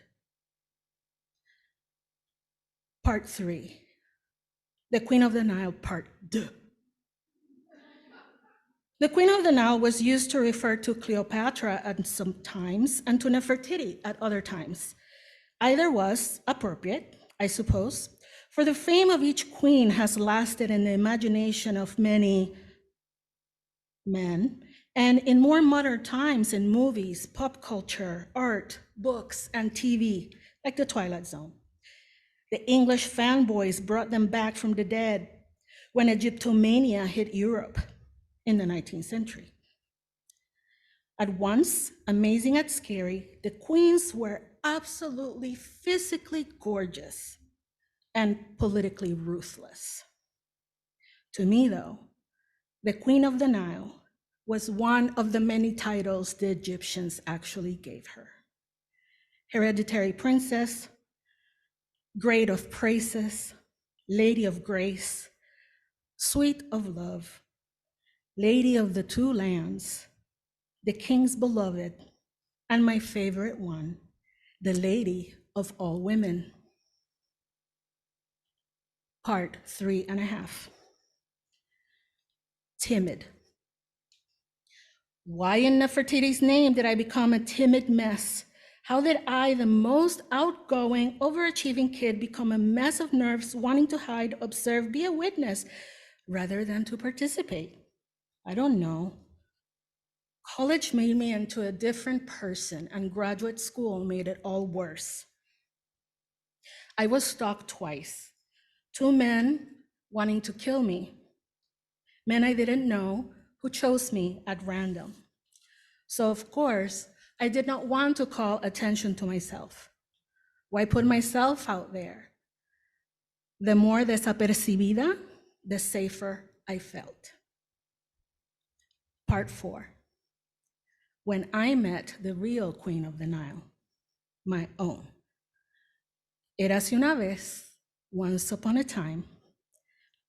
Part 3, the Queen of the Nile, Part 2. The Queen of the Nile was used to refer to Cleopatra at some times and to Nefertiti at other times. Either was appropriate, I suppose, for the fame of each queen has lasted in the imagination of many men, and in more modern times in movies, pop culture, art, books, and TV, like The Twilight Zone. The English fanboys brought them back from the dead when Egyptomania hit Europe in the 19th century. At once amazing and scary, the queens were absolutely physically gorgeous and politically ruthless. To me, though, the Queen of the Nile was one of the many titles the Egyptians actually gave her. Hereditary princess, great of praises, lady of grace, sweet of love, lady of the two lands, the king's beloved, and my favorite one, the lady of all women. Part 3.5. Timid. Why in Nefertiti's name did I become a timid mess? How did I, the most outgoing, overachieving kid, become a mess of nerves, wanting to hide, observe, be a witness, rather than to participate? I don't know. College made me into a different person, and graduate school made it all worse. I was stalked twice. 2 men wanting to kill me. Men I didn't know who chose me at random. So of course, I did not want to call attention to myself. Why put myself out there? The more desapercibida, the safer I felt. Part 4. When I met the real Queen of the Nile, my own. Érase una vez, once upon a time,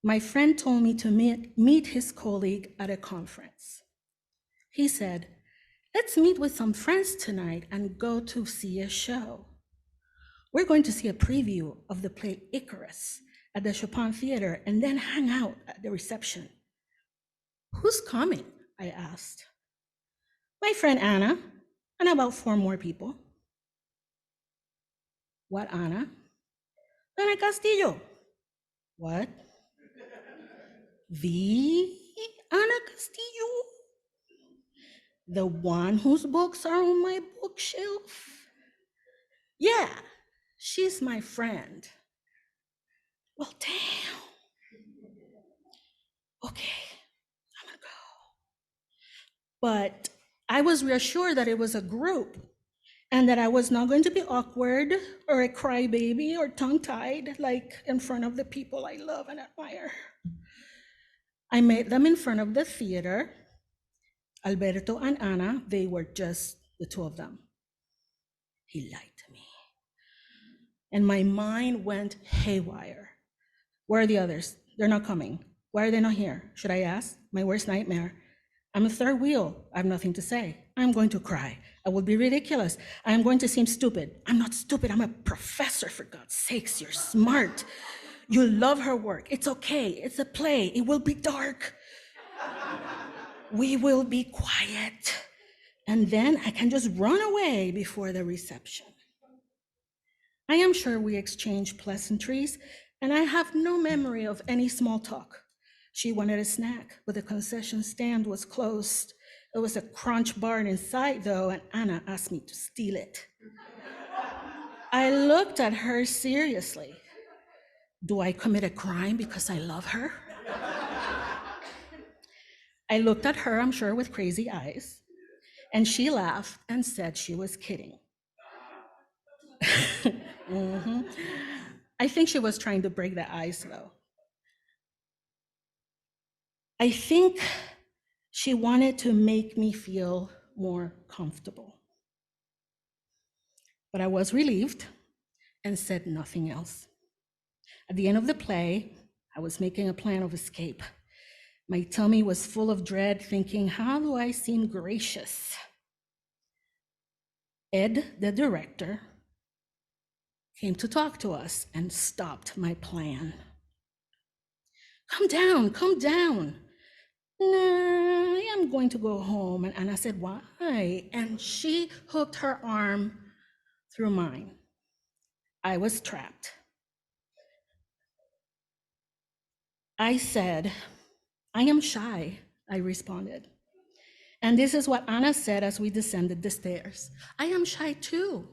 my friend told me to meet his colleague at a conference. He said, let's meet with some friends tonight and go to see a show. We're going to see a preview of the play Icarus at the Chopin Theater and then hang out at the reception. Who's coming? I asked. My friend Ana, and about 4 more people. What Ana? Ana Castillo. What? The Ana Castillo? The one whose books are on my bookshelf? Yeah, she's my friend. Well, damn. Okay, I'm gonna go. But I was reassured that it was a group and that I was not going to be awkward or a crybaby or tongue-tied like in front of the people I love and admire. I met them in front of the theater. Alberto and Ana, they were just the 2 of them. He lied to me. And my mind went haywire. Where are the others? They're not coming. Why are they not here? Should I ask? My worst nightmare. I'm a third wheel. I have nothing to say. I'm going to cry. I will be ridiculous. I'm going to seem stupid. I'm not stupid. I'm a professor, for God's sakes. You're smart. You love her work. It's okay. It's a play. It will be dark. We will be quiet. And then I can just run away before the reception. I am sure we exchanged pleasantries, and I have no memory of any small talk. She wanted a snack, but the concession stand was closed. It was a Crunch bar inside, though, and Ana asked me to steal it. I looked at her seriously. Do I commit a crime because I love her? I looked at her, I'm sure, with crazy eyes, and she laughed and said she was kidding. Mm-hmm. I think she was trying to break the ice, though. I think she wanted to make me feel more comfortable. But I was relieved and said nothing else. At the end of the play, I was making a plan of escape. My tummy was full of dread, thinking, how do I seem gracious? Ed, the director, came to talk to us and stopped my plan. Come down, come down. Nah, I am going to go home. And Ana said, why? And she hooked her arm through mine. I was trapped. I said, I am shy, I responded. And this is what Ana said as we descended the stairs. I am shy too.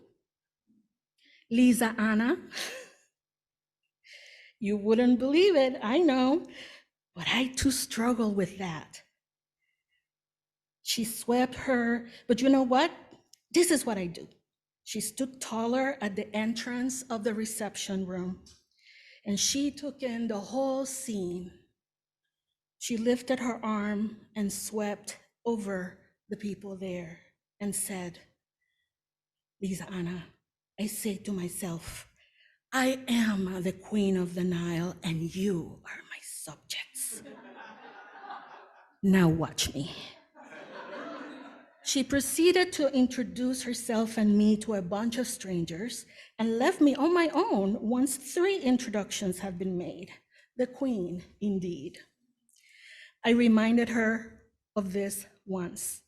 Lisa Ana, you wouldn't believe it, I know, but I too struggle with that. She swept her, but you know what? This is what I do. She stood taller at the entrance of the reception room, and she took in the whole scene. She lifted her arm and swept over the people there and said, Lisa Ana, I say to myself, I am the queen of the Nile and you are my subjects. Now watch me. She proceeded to introduce herself and me to a bunch of strangers and left me on my own once 3 introductions had been made. The queen, indeed. I reminded her of this once,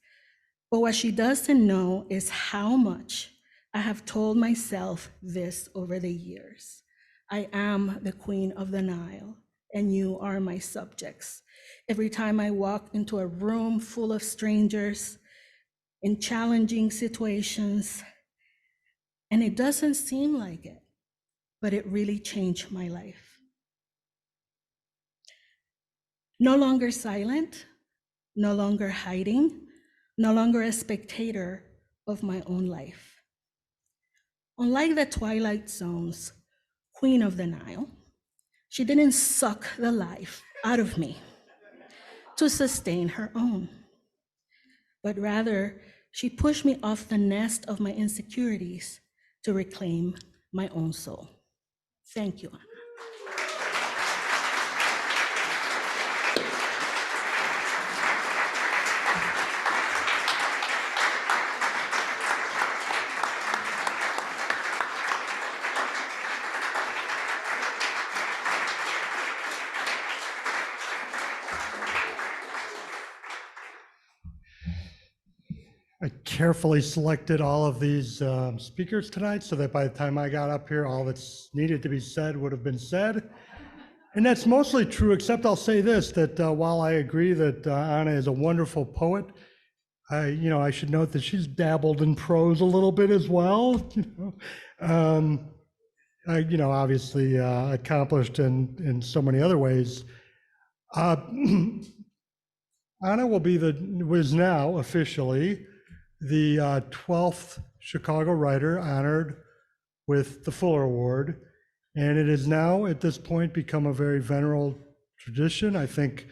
but what she doesn't know is how much I have told myself this over the years. I am the queen of the Nile, and you are my subjects. Every time I walk into a room full of strangers in challenging situations, and it doesn't seem like it, but it really changed my life. No longer silent, no longer hiding, no longer a spectator of my own life. Unlike the Twilight Zone's Queen of the Nile, she didn't suck the life out of me to sustain her own, but rather she pushed me off the nest of my insecurities to reclaim my own soul. Thank you, Ana. I carefully selected all of these speakers tonight so that by the time I got up here, all that's needed to be said would have been said. And that's mostly true, except I'll say this, that while I agree that Ana is a wonderful poet, I should note that she's dabbled in prose a little bit as well. Obviously accomplished in so many other ways. Ana was now officially the 12th Chicago writer honored with the Fuller Award. And it has now, at this point, become a very venerable tradition. I think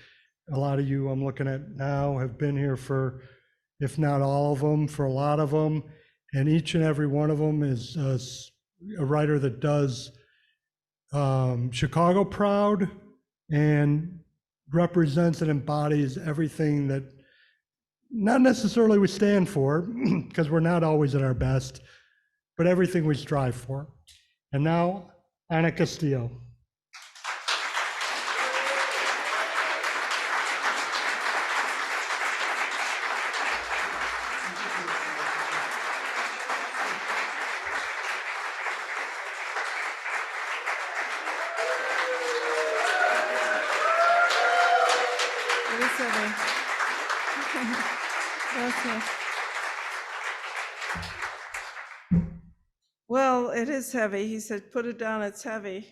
a lot of you I'm looking at now have been here for, if not all of them, for a lot of them. And each and every one of them is a writer that does Chicago proud and represents and embodies everything that not necessarily we stand for, because we're not always at our best, but everything we strive for. And now, Ana Castillo. Well, it is heavy. He said, put it down, it's heavy.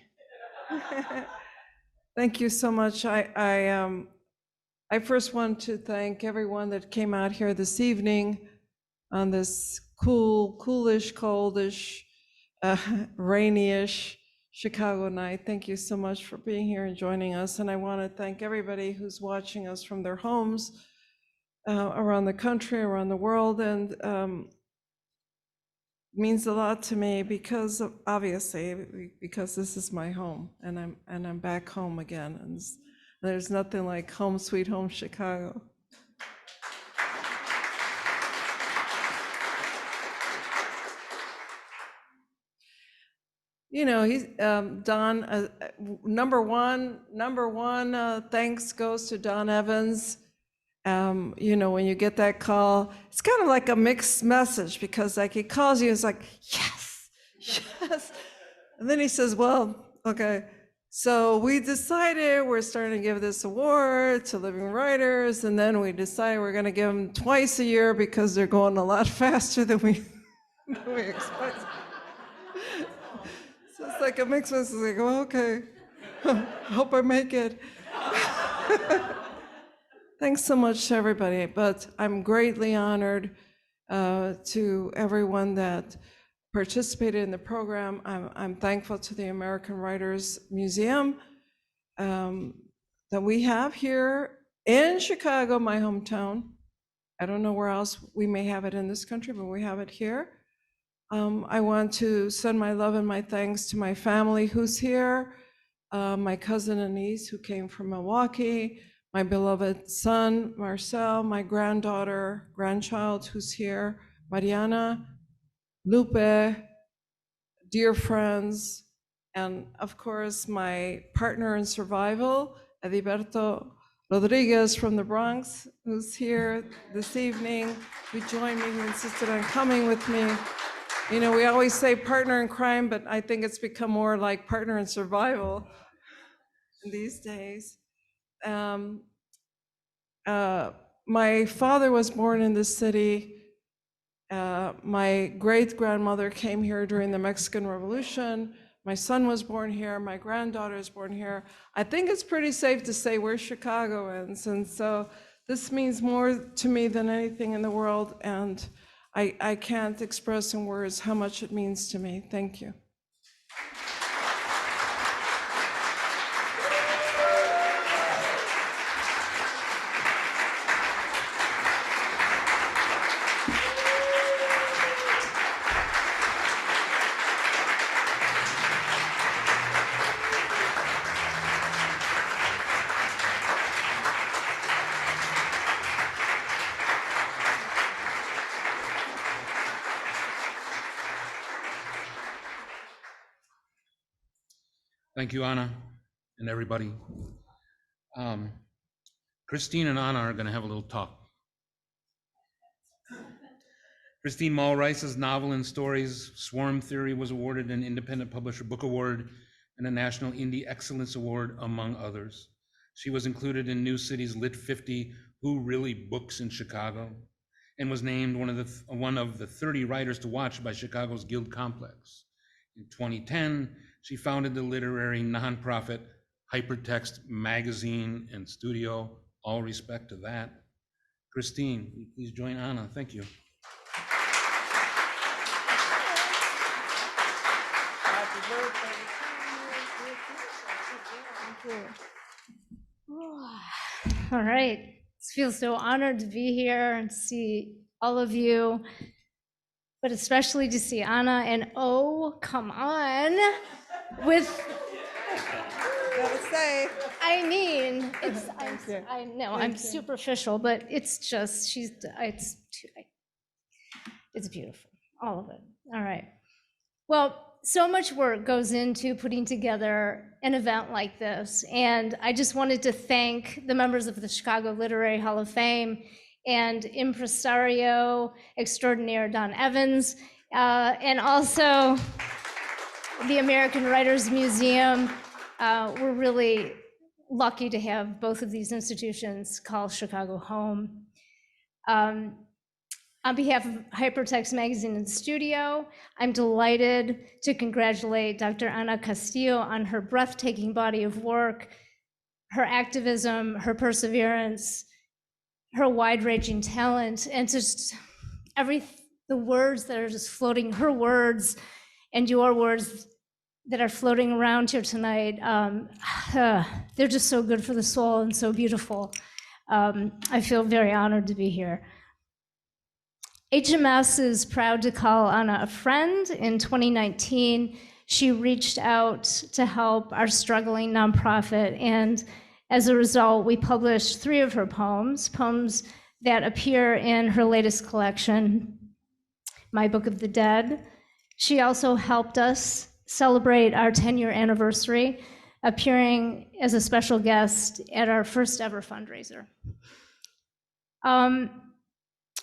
Thank you so much. I first want to thank everyone that came out here this evening on this coolish, coldish, rainy-ish Chicago night. Thank you so much for being here and joining us. And I want to thank everybody who's watching us from their homes around the country, around the world. And means a lot to me because obviously because this is my home and I'm back home again, and there's nothing like home sweet home Chicago. He's Don. Number one thanks goes to Don Evans. When you get that call, it's kind of like a mixed message, because like he calls you, it's like, yes. And then he says, well, okay, so we decided we're starting to give this award to living writers, and then we decided we're going to give them twice a year because they're going a lot faster than we expect. So it's like a mixed message, like, oh, okay, I hope I make it. Thanks so much to everybody, but I'm greatly honored to everyone that participated in the program. I'm thankful to the American Writers Museum that we have here in Chicago, my hometown. I don't know where else we may have it in this country, but we have it here. I want to send my love and my thanks to my family who's here, my cousin and niece who came from Milwaukee, my beloved son, Marcel, my grandchild who's here, Mariana, Lupe, dear friends, and of course, my partner in survival, Ediberto Rodriguez from the Bronx, who's here this evening, who joined me, who insisted on coming with me. You know, we always say partner in crime, but I think it's become more like partner in survival these days. My father was born in this city. My great-grandmother came here during the Mexican Revolution. My son was born here. My granddaughter is born here. I think it's pretty safe to say we're Chicagoans. And so this means more to me than anything in the world. And I can't express in words how much it means to me. Thank you. Thank you, Ana, and everybody. Christine and Ana are going to have a little talk. Christine Mulrice's novel and stories, Swarm Theory, was awarded an Independent Publisher Book Award and a National Indie Excellence Award, among others. She was included in New City's Lit 50 Who Really Books in Chicago, and was named one of the 30 writers to watch by Chicago's Guild Complex. In 2010, she founded the literary nonprofit Hypertext Magazine and Studio. All respect to that. Christine, will you please join Ana? Thank you. Happy birthday. All right. I feel so honored to be here and see all of you, but especially to see Ana. And oh, come on, with. Gotta say. I mean, I know I'm superficial, but it's just it's beautiful, all of it. All right. Well, so much work goes into putting together an event like this, and I just wanted to thank the members of the Chicago Literary Hall of Fame and impresario extraordinaire Don Evans, and also the American Writers Museum. We're really lucky to have both of these institutions call Chicago home. On behalf of Hypertext Magazine and Studio, I'm delighted to congratulate Dr. Ana Castillo on her breathtaking body of work, her activism, her perseverance, her wide-ranging talent, and just the words that are just floating, her words and your words that are floating around here tonight, they're just so good for the soul and so beautiful. I feel very honored to be here. HMS is proud to call Ana a friend. In 2019, she reached out to help our struggling nonprofit, and as a result, we published 3 of her poems that appear in her latest collection, My Book of the Dead. She also helped us celebrate our 10-year anniversary, appearing as a special guest at our first ever fundraiser.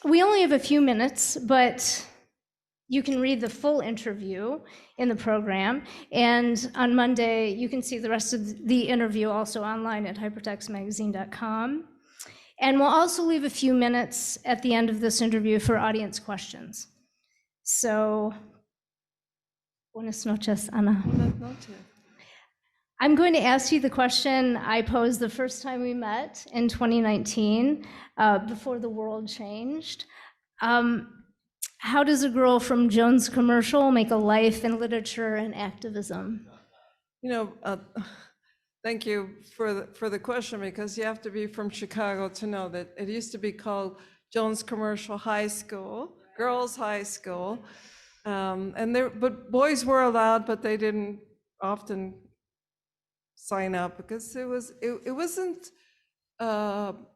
We only have a few minutes, but you can read the full interview in the program. And on Monday, you can see the rest of the interview also online at hypertextmagazine.com. And we'll also leave a few minutes at the end of this interview for audience questions. So, buenas noches, Ana. Buenas noches. I'm going to ask you the question I posed the first time we met in 2019, before the world changed. How does a girl from Jones Commercial make a life in literature and activism? You know, thank you for the question, because you have to be from Chicago to know that it used to be called Jones Commercial High School, Girls High School. But boys were allowed, but they didn't often sign up because it wasn't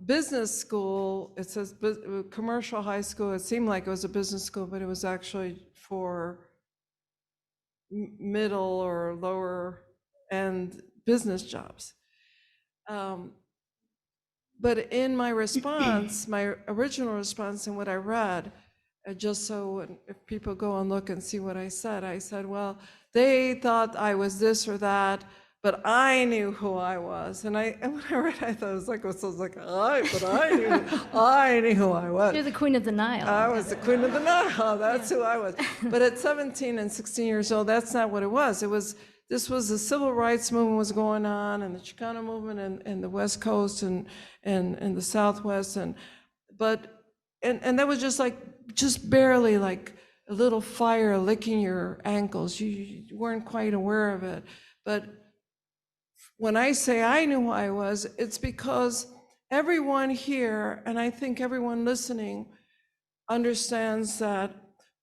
business school. It says commercial high school. It seemed like it was a business school, but it was actually for middle or lower end business jobs. But in my response, my original response and what I read, just so if people go and look and see what I said, well, they thought I was this or that, but I knew who I was. And when I read, I thought it was like, I knew who I was. You're the queen of the Nile. I was the queen of the Nile. That's who I was. But at 17 and 16 years old, that's not what it was. This was the civil rights movement was going on, and the Chicano movement in the West Coast and the Southwest, and that was just barely like a little fire licking your ankles. You weren't quite aware of it. But when I say I knew who I was, it's because everyone here, and I think everyone listening, understands that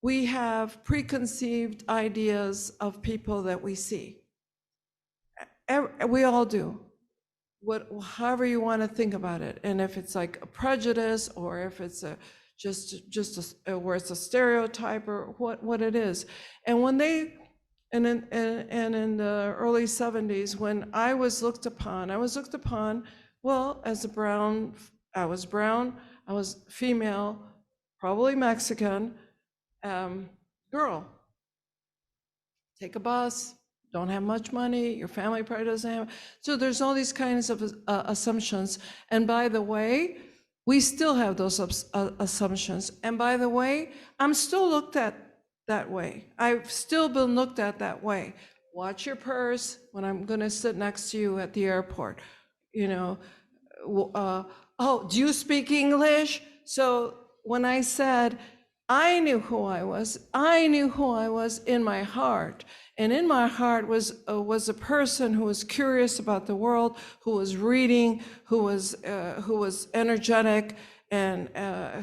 we have preconceived ideas of people that we see. We all do. However you want to think about it, and if it's like a prejudice, or if it's where it's a stereotype, or what it is. And when in the early 70s, when I was looked upon, well, as a brown, I was female, probably Mexican, girl. Take a bus, don't have much money, your family probably doesn't have. So there's all these kinds of assumptions. And by the way, we still have those assumptions. And by the way, I'm still looked at that way. I've still been looked at that way. Watch your purse when I'm gonna sit next to you at the airport. You know, oh, do you speak English? So when I said, I knew who I was in my heart. And in my heart was a person who was curious about the world, who was reading, who was energetic, and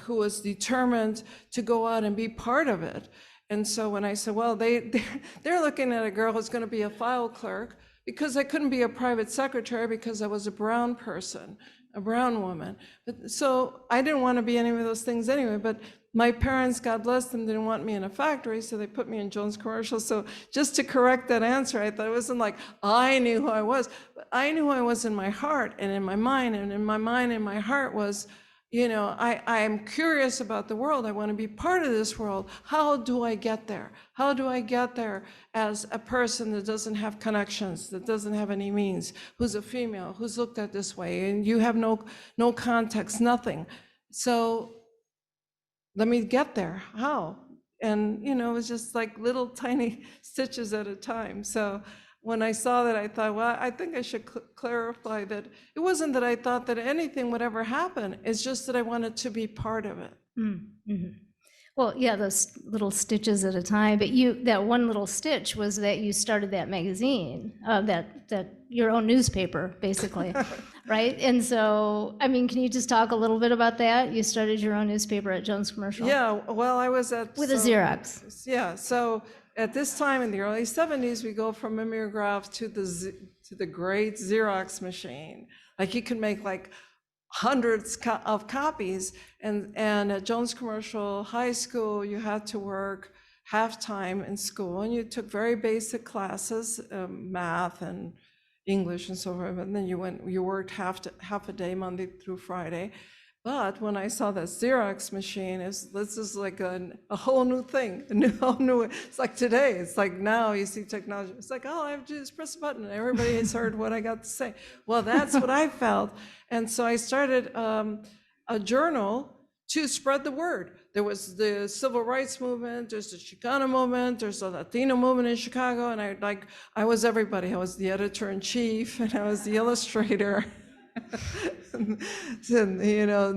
who was determined to go out and be part of it. And so when I said, well, they're looking at a girl who's going to be a file clerk, because I couldn't be a private secretary because I was a brown person, a brown woman. So I didn't want to be any of those things anyway, but my parents, God bless them, didn't want me in a factory, so they put me in Jones Commercial. So just to correct that answer, I thought it wasn't like I knew who I was, but I knew who I was in my heart and in my mind. And in my mind and my heart was, you know, I am curious about the world. I want to be part of this world. How do I get there? How do I get there as a person that doesn't have connections, that doesn't have any means, who's a female, who's looked at this way, and you have no context, nothing. So let me get there. How? And, you know, it was just like little tiny stitches at a time. So when I saw that, I thought, well, I think I should clarify that it wasn't that I thought that anything would ever happen. It's just that I wanted to be part of it. Mm-hmm. Well, yeah, those little stitches at a time. But that one little stitch was that you started that magazine, that your own newspaper, basically, right? And so, I mean, can you just talk a little bit about that? You started your own newspaper at Jones Commercial. Yeah, well, I was at with a Xerox. Yeah, so at this time in the early 70s, we go from mimeograph to the great Xerox machine. Like you could make like hundreds of copies, and at Jones Commercial High School, you had to work half-time in school, and you took very basic classes, math and English and so forth, and then you worked half a day, Monday through Friday. But when I saw that Xerox machine, this is like a whole new thing, it's like today, it's like now you see technology, it's like, oh, I have to just press a button and everybody has heard what I got to say. Well, that's what I felt. And so I started a journal to spread the word. There was the civil rights movement, there's the Chicano movement, there's the Latino movement in Chicago, and I was everybody. I was the editor-in-chief, and I was the illustrator, and,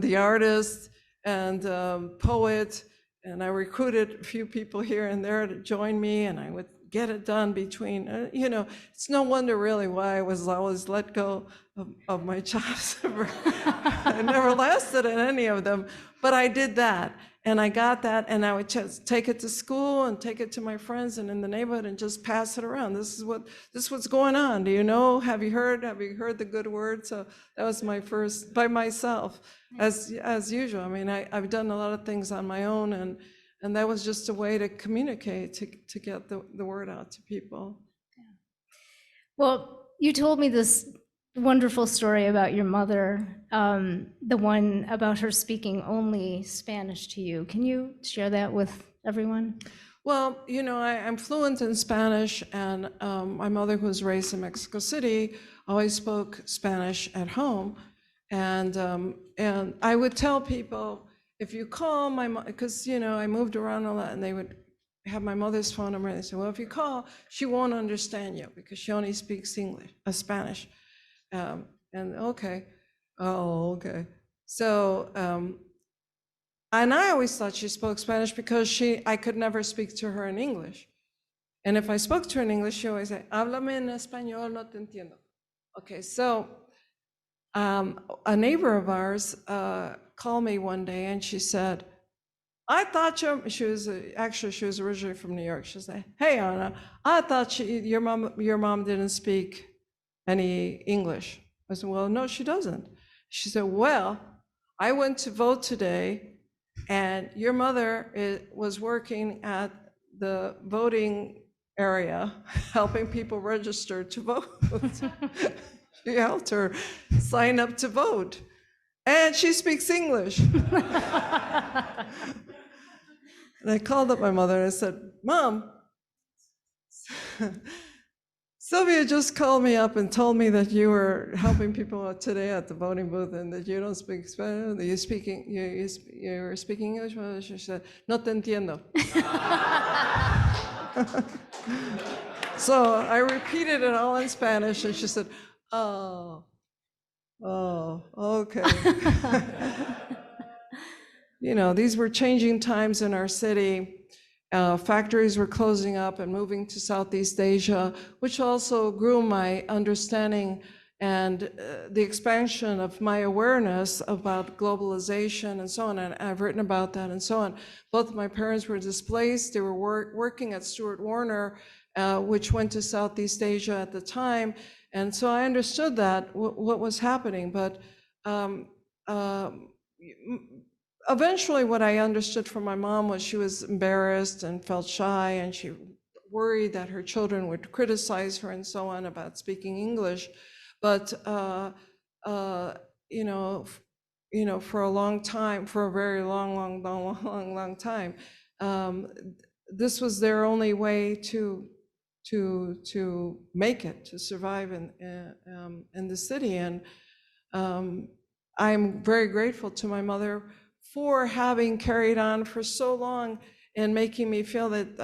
the artist and poet, and I recruited a few people here and there to join me, and I would get it done between, it's no wonder really why I was always let go of my jobs. I never lasted in any of them, but I did that, and I got that, and I would just take it to school and take it to my friends and in the neighborhood and just pass it around. This is what's going on. Do you know? Have you heard the good word? So that was my first, by myself, as usual. I mean, I've done a lot of things on my own, and that was just a way to communicate, to get the word out to people. Well, you told me this wonderful story about your mother, the one about her speaking only Spanish to you. Can you share that with everyone? Well, I'm fluent in Spanish, and my mother, who was raised in Mexico City, always spoke Spanish at home. And I would tell people, if you call my mom, because, I moved around a lot, and they would have my mother's phone number, and they said, well, if you call, she won't understand you because she only speaks Spanish. And okay, okay. So, and I always thought she spoke Spanish because I could never speak to her in English. And if I spoke to her in English, she always said, háblame en español, no te entiendo. Okay, so a neighbor of ours called me one day, and she said, I thought she was originally from New York. She said, hey, Ana, I thought your mom didn't speak any English. I said, well, no, she doesn't. She said, well, I went to vote today, and your mother was working at the voting area, helping people register to vote. She helped her sign up to vote, and she speaks English. And I called up my mother and I said, Mom, Sylvia just called me up and told me that you were helping people out today at the voting booth and that you don't speak Spanish, that you're speaking English. Well, she said, no te entiendo. So I repeated it all in Spanish, and she said, oh, okay. These were changing times in our city. Factories were closing up and moving to Southeast Asia, which also grew my understanding and the expansion of my awareness about globalization and so on. And I've written about that and so on. Both of my parents were displaced. They were working at Stuart Warner, which went to Southeast Asia at the time. And so I understood that, what was happening. But eventually what I understood from my mom was she was embarrassed and felt shy, and she worried that her children would criticize her and so on about speaking English. But, for a long time, for a very long time, this was their only way to make it, to survive in the city. And I'm very grateful to my mother for having carried on for so long and making me feel that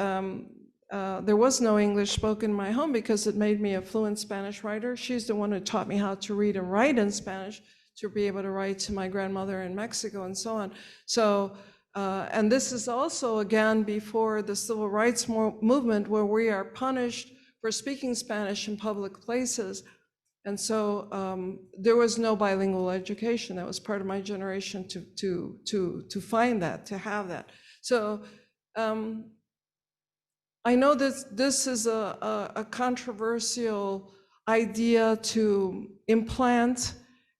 there was no English spoken in my home, because it made me a fluent Spanish writer. She's the one who taught me how to read and write in Spanish, to be able to write to my grandmother in Mexico and so on. So, and this is also, again, before the civil rights movement, where we are punished for speaking Spanish in public places. And so there was no bilingual education. That was part of my generation to find that, to have that. So I know that this is a controversial idea to implant,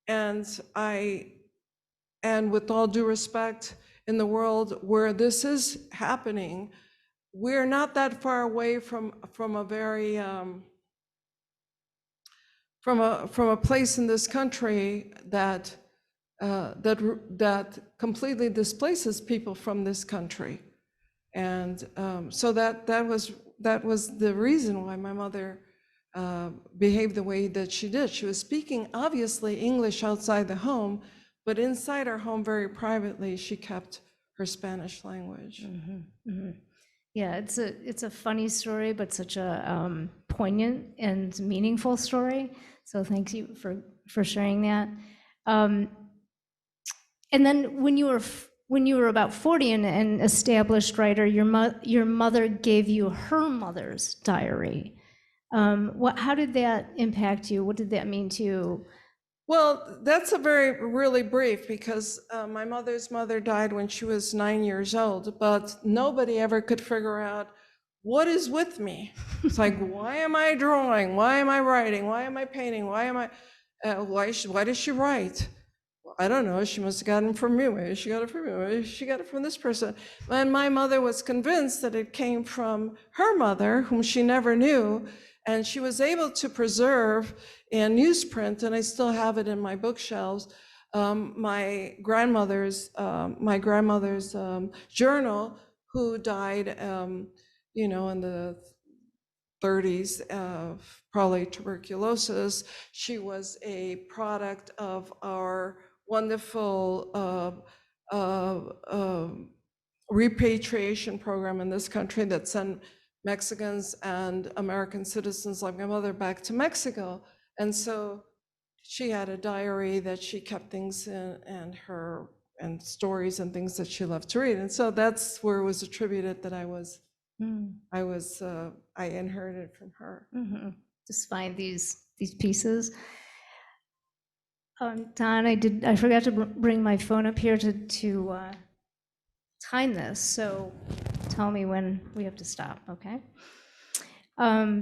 and with all due respect, in the world where this is happening, we're not that far away from a very from a place in this country that completely displaces people from this country. And so that was the reason why my mother behaved the way that she did. She was speaking obviously English outside the home, But inside our home, very privately, she kept her Spanish language. Yeah, it's a funny story, but such a poignant and meaningful story. So thank you for sharing that. And then when you were about 40 and an established writer, your mother gave you her mother's diary. How did that impact you? What did that mean to you? Well, that's really brief, because my mother's mother died when she was 9 years old, but nobody ever could figure out what is with me. It's like, why am I drawing? Why am I writing? Why am I painting? Why does she write? I don't know, she must have gotten it from you. Maybe she got it from you. Maybe she got it from this person. And my mother was convinced that it came from her mother, whom she never knew. And she was able to preserve in newsprint, and I still have it in my bookshelves, my grandmother's journal, who died, in the 30s of probably tuberculosis. She was a product of our wonderful repatriation program in this country that sent Mexicans and American citizens like my mother back to Mexico. And so she had a diary that she kept things in, and stories and things that she loved to read. And so that's where it was attributed that I inherited from her. Just find these pieces. Don, I forgot to bring my phone up here to time this, so tell me when we have to stop, okay? Oh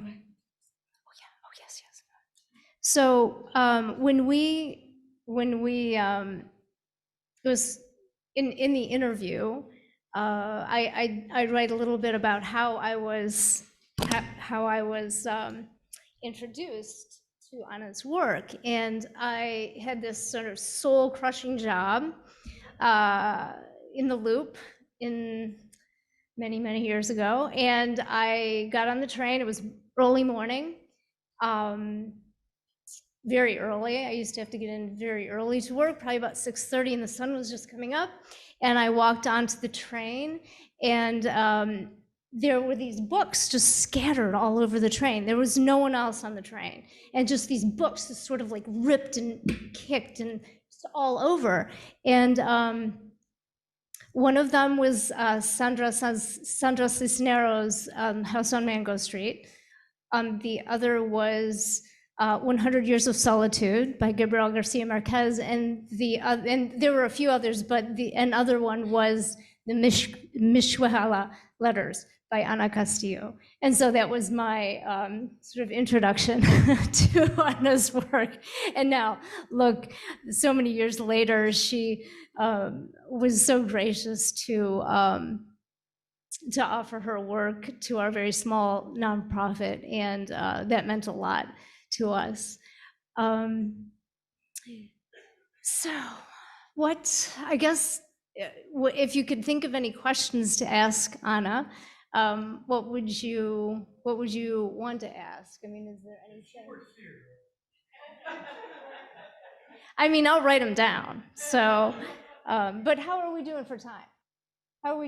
yes. So when we it was in the interview, I write a little bit about how I was introduced to Ana's work, and I had this sort of soul-crushing job in the Loop in many years ago, and I got on the train. It was early morning, very early. I used to have to get in very early to work, probably about 6:30, and the sun was just coming up. And I walked onto the train, and there were these books just scattered all over the train. There was no one else on the train, and just these books just sort of like ripped and kicked and just all over. And one of them was Sandra Cisneros' House on Mango Street. The other was 100 Years of Solitude by Gabriel Garcia Marquez, and there were a few others, but another one was the Mishwahala Letters by Ana Castillo. And so that was my sort of introduction to Ana's work. And now, look, so many years later, she was so gracious to offer her work to our very small nonprofit, and that meant a lot to us. So I guess, if you could think of any questions to ask Ana, what would you want to ask? I mean, is there anything? I mean, I'll write them down. So, but how are we doing for time? Well,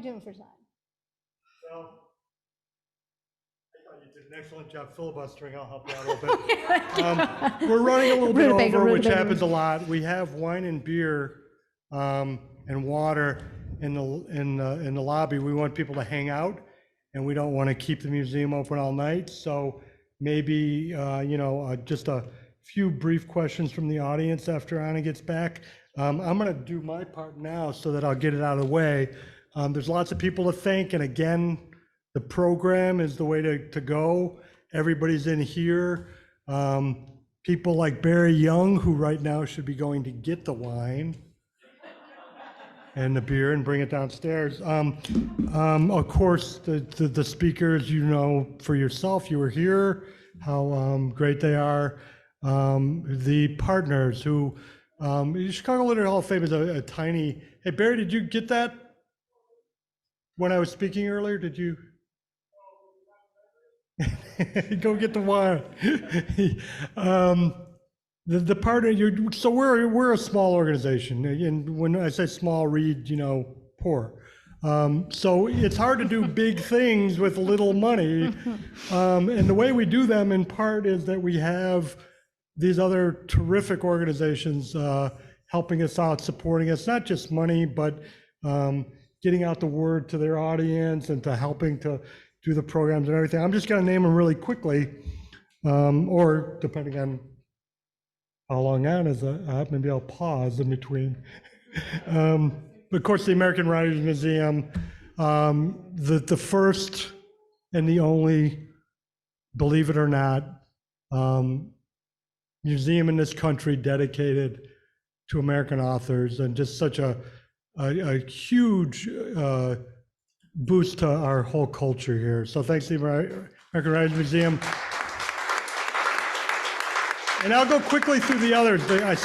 I thought you did an excellent job filibustering. I'll help you out a little bit. We're running a little bit over, which happens a lot. We have wine and beer and water in the lobby. We want people to hang out, and we don't want to keep the museum open all night. So maybe just a few brief questions from the audience after Ana gets back. I'm going to do my part now so that I'll get it out of the way. There's lots of people to thank, and again, the program is the way to go. Everybody's in here. People like Barry Young, who right now should be going to get the wine and the beer and bring it downstairs. Of course, the speakers, for yourself, you were here, how great they are. The partners who, the Chicago Literary Hall of Fame is a tiny, hey Barry, did you get that when I was speaking earlier? Did you? Go get the wine. the part of your, so we're a small organization, and when I say small, read, poor. So it's hard to do big things with little money. And the way we do them in part is that we have these other terrific organizations helping us out, supporting us, not just money, but getting out the word to their audience and to helping to do the programs and everything. I'm just going to name them really quickly, or depending on how long on is maybe I'll pause in between. Of course, the American Writers Museum, the first and the only, believe it or not, museum in this country dedicated to American authors, and just such a huge boost to our whole culture here. So thanks to the American Writers Museum. And I'll go quickly through the others. I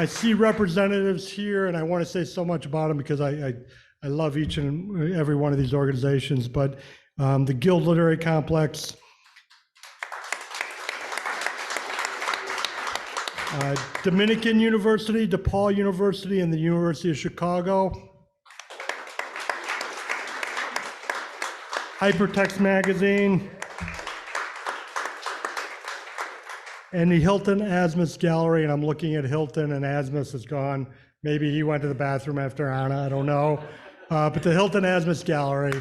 see representatives here, and I want to say so much about them because I love each and every one of these organizations. But the Guild Literary Complex, Dominican University, DePaul University, and the University of Chicago. Hypertext Magazine. And the Hilton Asmus Gallery, and I'm looking at Hilton, and Asmus is gone. Maybe he went to the bathroom after Anna, I don't know. But the Hilton Asmus Gallery.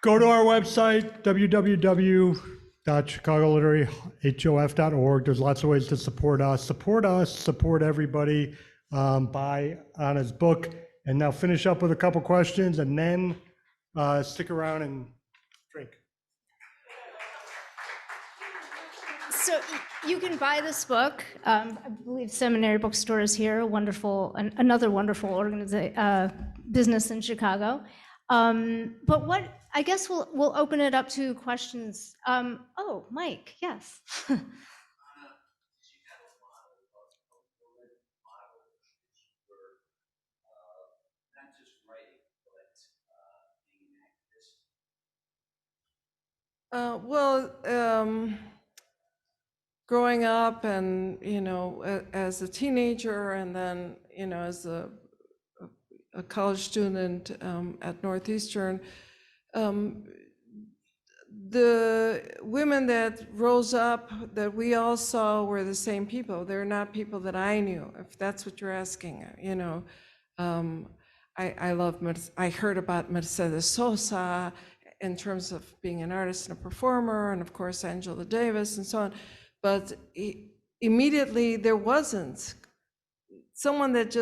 Go to our website, www.chicagoliteraryhof.org. There's lots of ways to support us. Support everybody. Buy Anna's book. And now finish up with a couple questions, and then stick around and drink. So you can buy this book. I believe Seminary Bookstore is here, another wonderful business in Chicago. But what, I guess we'll open it up to questions. Oh, Mike, yes. Growing up and, as a teenager and then, as a college student at Northeastern, the women that rose up that we all saw were the same people. They're not people that I knew, if that's what you're asking, I heard about Mercedes Sosa in terms of being an artist and a performer, and of course Angela Davis and so on. But immediately there wasn't someone that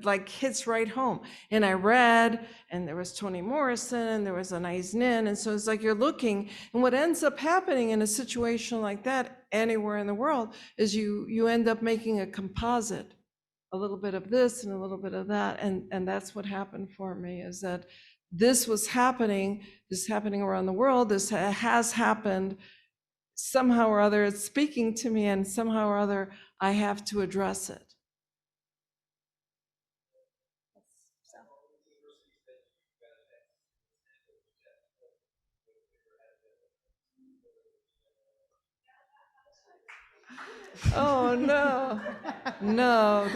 like hits right home. And I read, and there was Toni Morrison, and there was Anais Nin, and so it's like you're looking, and what ends up happening in a situation like that anywhere in the world is you end up making a composite, a little bit of this and a little bit of that, and that's what happened for me, is that this is happening around the world. This has happened. Somehow or other, it's speaking to me, and somehow or other, I have to address it. Oh, no. No,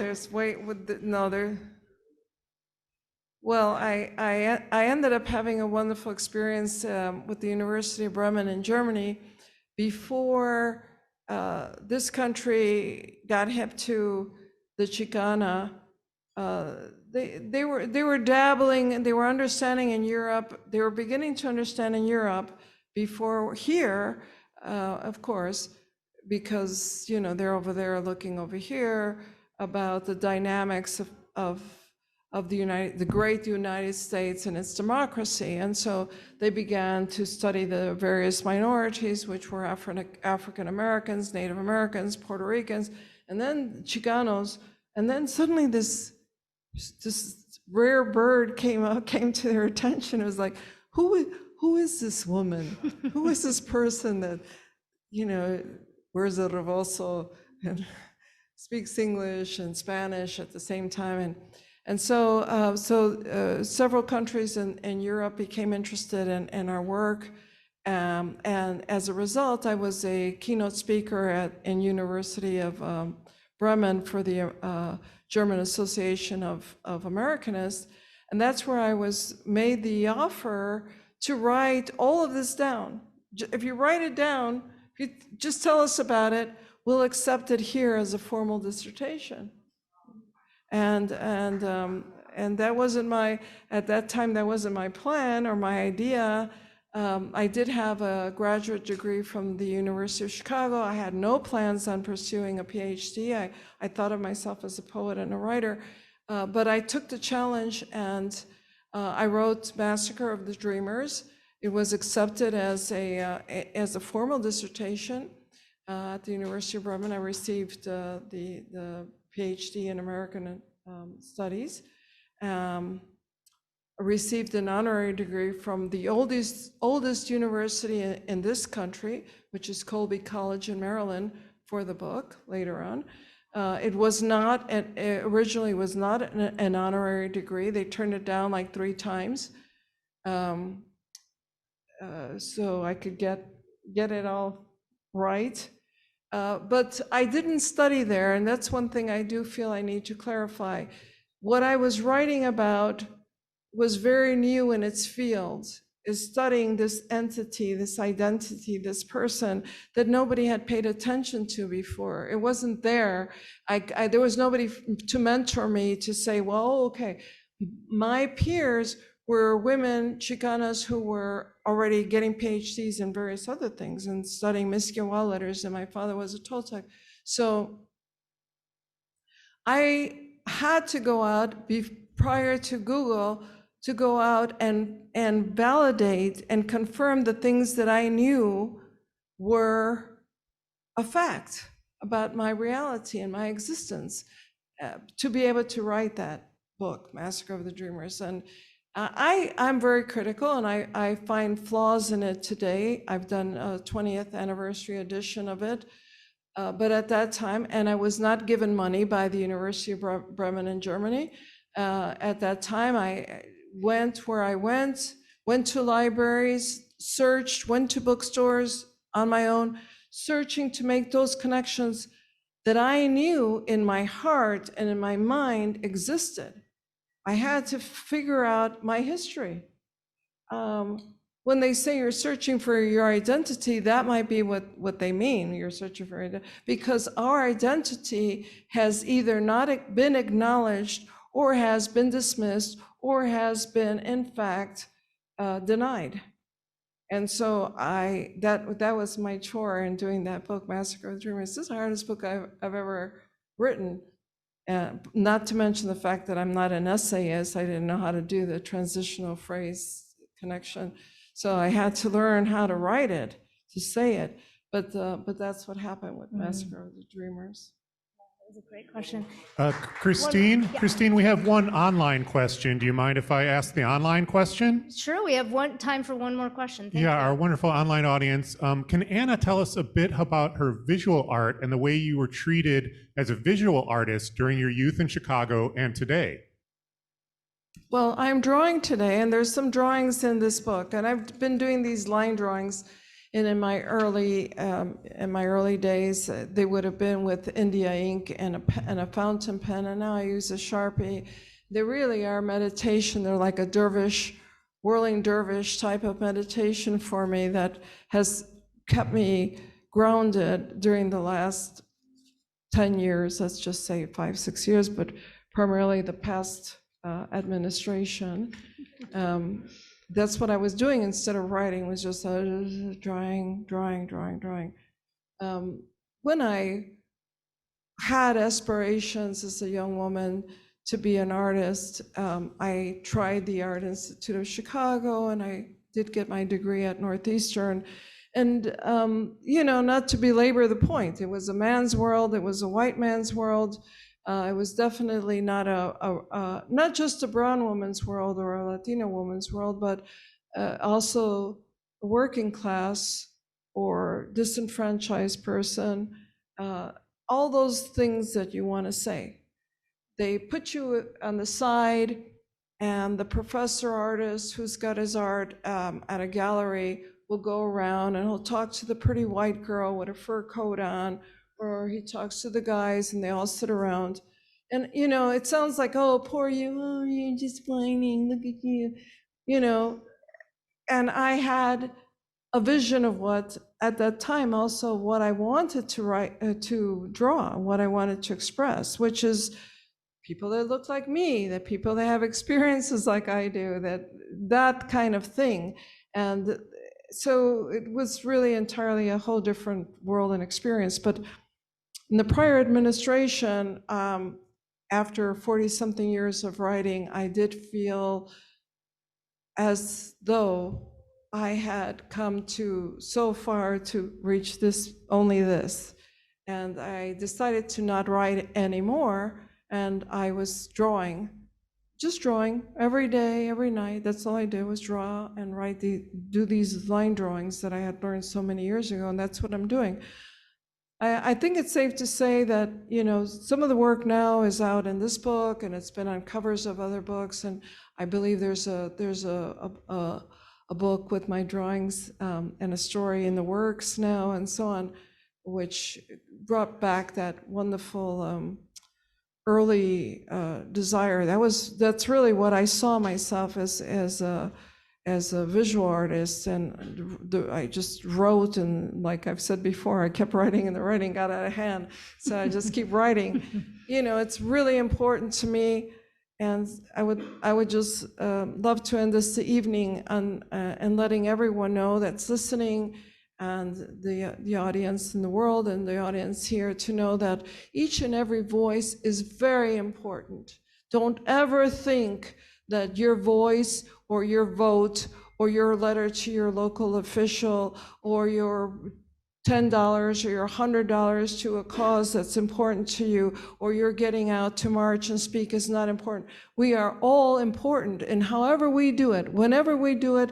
Well, I ended up having a wonderful experience with the University of Bremen in Germany. Before this country got hip to the Chicana, they were dabbling, and they were understanding in Europe. They were beginning to understand in Europe before here, of course, because they're over there looking over here about the dynamics of the great United States and its democracy. And so they began to study the various minorities, which were African Americans, Native Americans, Puerto Ricans, and then Chicanos. And then suddenly this rare bird came to their attention. It was like, who is this woman? Who is this person that, wears a rebozo and speaks English and Spanish at the same time? And so several countries in Europe became interested in our work, And as a result, I was a keynote speaker in University of Bremen for the German Association of Americanists. And that's where I was made the offer to write all of this down. If you write it down, if you just tell us about it, we'll accept it here as a formal dissertation. And that wasn't at that time, that wasn't my plan or my idea. I did have a graduate degree from the University of Chicago. I had no plans on pursuing a PhD. I thought of myself as a poet and a writer, but I took the challenge and I wrote Massacre of the Dreamers. It was accepted as a formal dissertation at the University of Bremen. I received the PhD in American Studies. Received an honorary degree from the oldest university in this country, which is Colby College in Maryland, for the book later on. It was not, originally was not an honorary degree. They turned it down like 3 times. So I could get it all right. But I didn't study there, and that's one thing I do feel I need to clarify. What I was writing about was very new in its field, is studying this entity, this identity, this person that nobody had paid attention to before. It wasn't there. There was nobody to mentor me to say, well, okay, my peers were women Chicanas who were already getting PhDs in various other things and studying Miskawah letters, and my father was a Toltec. So I had to go out prior to Google to go out and validate and confirm the things that I knew were a fact about my reality and my existence, to be able to write that book, Massacre of the Dreamers. And I'm very critical, and I find flaws in it today. I've done a 20th anniversary edition of it, but at that time, and I was not given money by the University of Bremen in Germany. At that time, I went where I went to libraries, searched, went to bookstores on my own, searching to make those connections that I knew in my heart and in my mind existed. I had to figure out my history. When they say you're searching for your identity, that might be what they mean, you're searching for identity, because our identity has either not been acknowledged or has been dismissed or has been, in fact, denied. And so that was my chore in doing that book, Massacre of the Dreamers. This is the hardest book I've ever written. Not to mention the fact that I'm not an essayist. I didn't know how to do the transitional phrase connection. So I had to learn how to write it, to say it. But that's what happened with Massacre of the Dreamers. That was a great question. Christine, we have one online question. Do you mind if I ask the online question? Sure, we have time for one more question. Thank you. Our wonderful online audience. Can Anna tell us a bit about her visual art and the way you were treated as a visual artist during your youth in Chicago and today? Well, I'm drawing today, and there's some drawings in this book, and I've been doing these line drawings. And in my early days, they would have been with India ink and a fountain pen, and now I use a Sharpie. They really are meditation. They're like a dervish, whirling dervish type of meditation for me that has kept me grounded during the last 10 years, let's just say 5-6 years, but primarily the past administration. That's what I was doing instead of writing, was just drawing. When I had aspirations as a young woman to be an artist, I tried the Art Institute of Chicago, and I did get my degree at Northeastern. And, not to belabor the point, it was a man's world, it was a white man's world. It was definitely not not just a brown woman's world or a Latina woman's world, but also a working class or disenfranchised person, all those things that you want to say. They put you on the side, and the professor artist who's got his art at a gallery will go around and he'll talk to the pretty white girl with a fur coat on, or he talks to the guys and they all sit around. And, you know, it sounds like, oh, poor you, oh, you're just whining, look at you know. And I had a vision of what, at that time, also what I wanted to write, to draw, what I wanted to express, which is people that look like me, that people that have experiences like I do, that kind of thing. And so it was really entirely a whole different world and experience. But in the prior administration, after 40-something years of writing, I did feel as though I had come to so far to reach this, only this. And I decided to not write anymore. And I was drawing, just drawing every day, every night. That's all I did was draw and write, do these line drawings that I had learned so many years ago. And that's what I'm doing. I think it's safe to say that, you know, some of the work now is out in this book and it's been on covers of other books. And I believe there's a book with my drawings and a story in the works now and so on, which brought back that wonderful early desire. That's really what I saw myself as a visual artist, and I just wrote, and like I've said before, I kept writing and the writing got out of hand, so I just keep writing. You know, it's really important to me, and I would just love to end this evening on and letting everyone know that's listening, and the audience in the world and the audience here, to know that each and every voice is very important. Don't ever think that your voice or your vote or your letter to your local official or your $10 or your $100 to a cause that's important to you, or you're getting out to march and speak, is not important. We are all important, and however we do it, whenever we do it,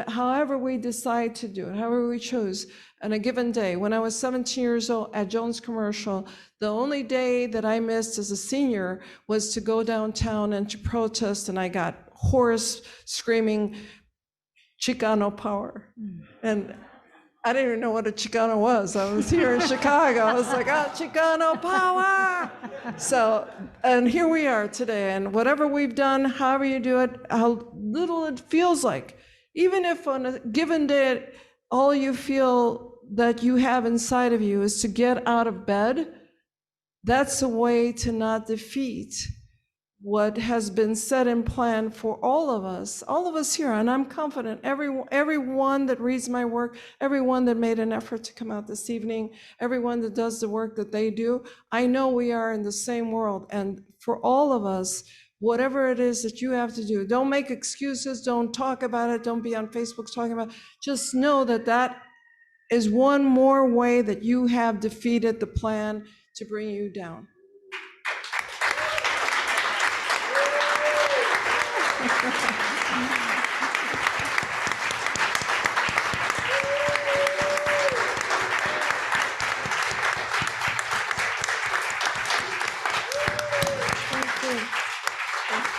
however we decide to do it, however we choose on a given day. When I was 17 years old at Jones Commercial, the only day that I missed as a senior was to go downtown and to protest, and I got hoarse screaming, Chicano power. And I didn't even know what a Chicano was. I was here in Chicago. I was like, oh, Chicano power. So, and here we are today. And whatever we've done, however you do it, how little it feels like, even if on a given day, all you feel that you have inside of you is to get out of bed, that's a way to not defeat what has been set and planned for all of us here. And I'm confident everyone that reads my work, everyone that made an effort to come out this evening, everyone that does the work that they do, I know we are in the same world. And for all of us, whatever it is that you have to do, don't make excuses, don't talk about it, don't be on Facebook talking about it. Just know that that is one more way that you have defeated the plan to bring you down. Thank you.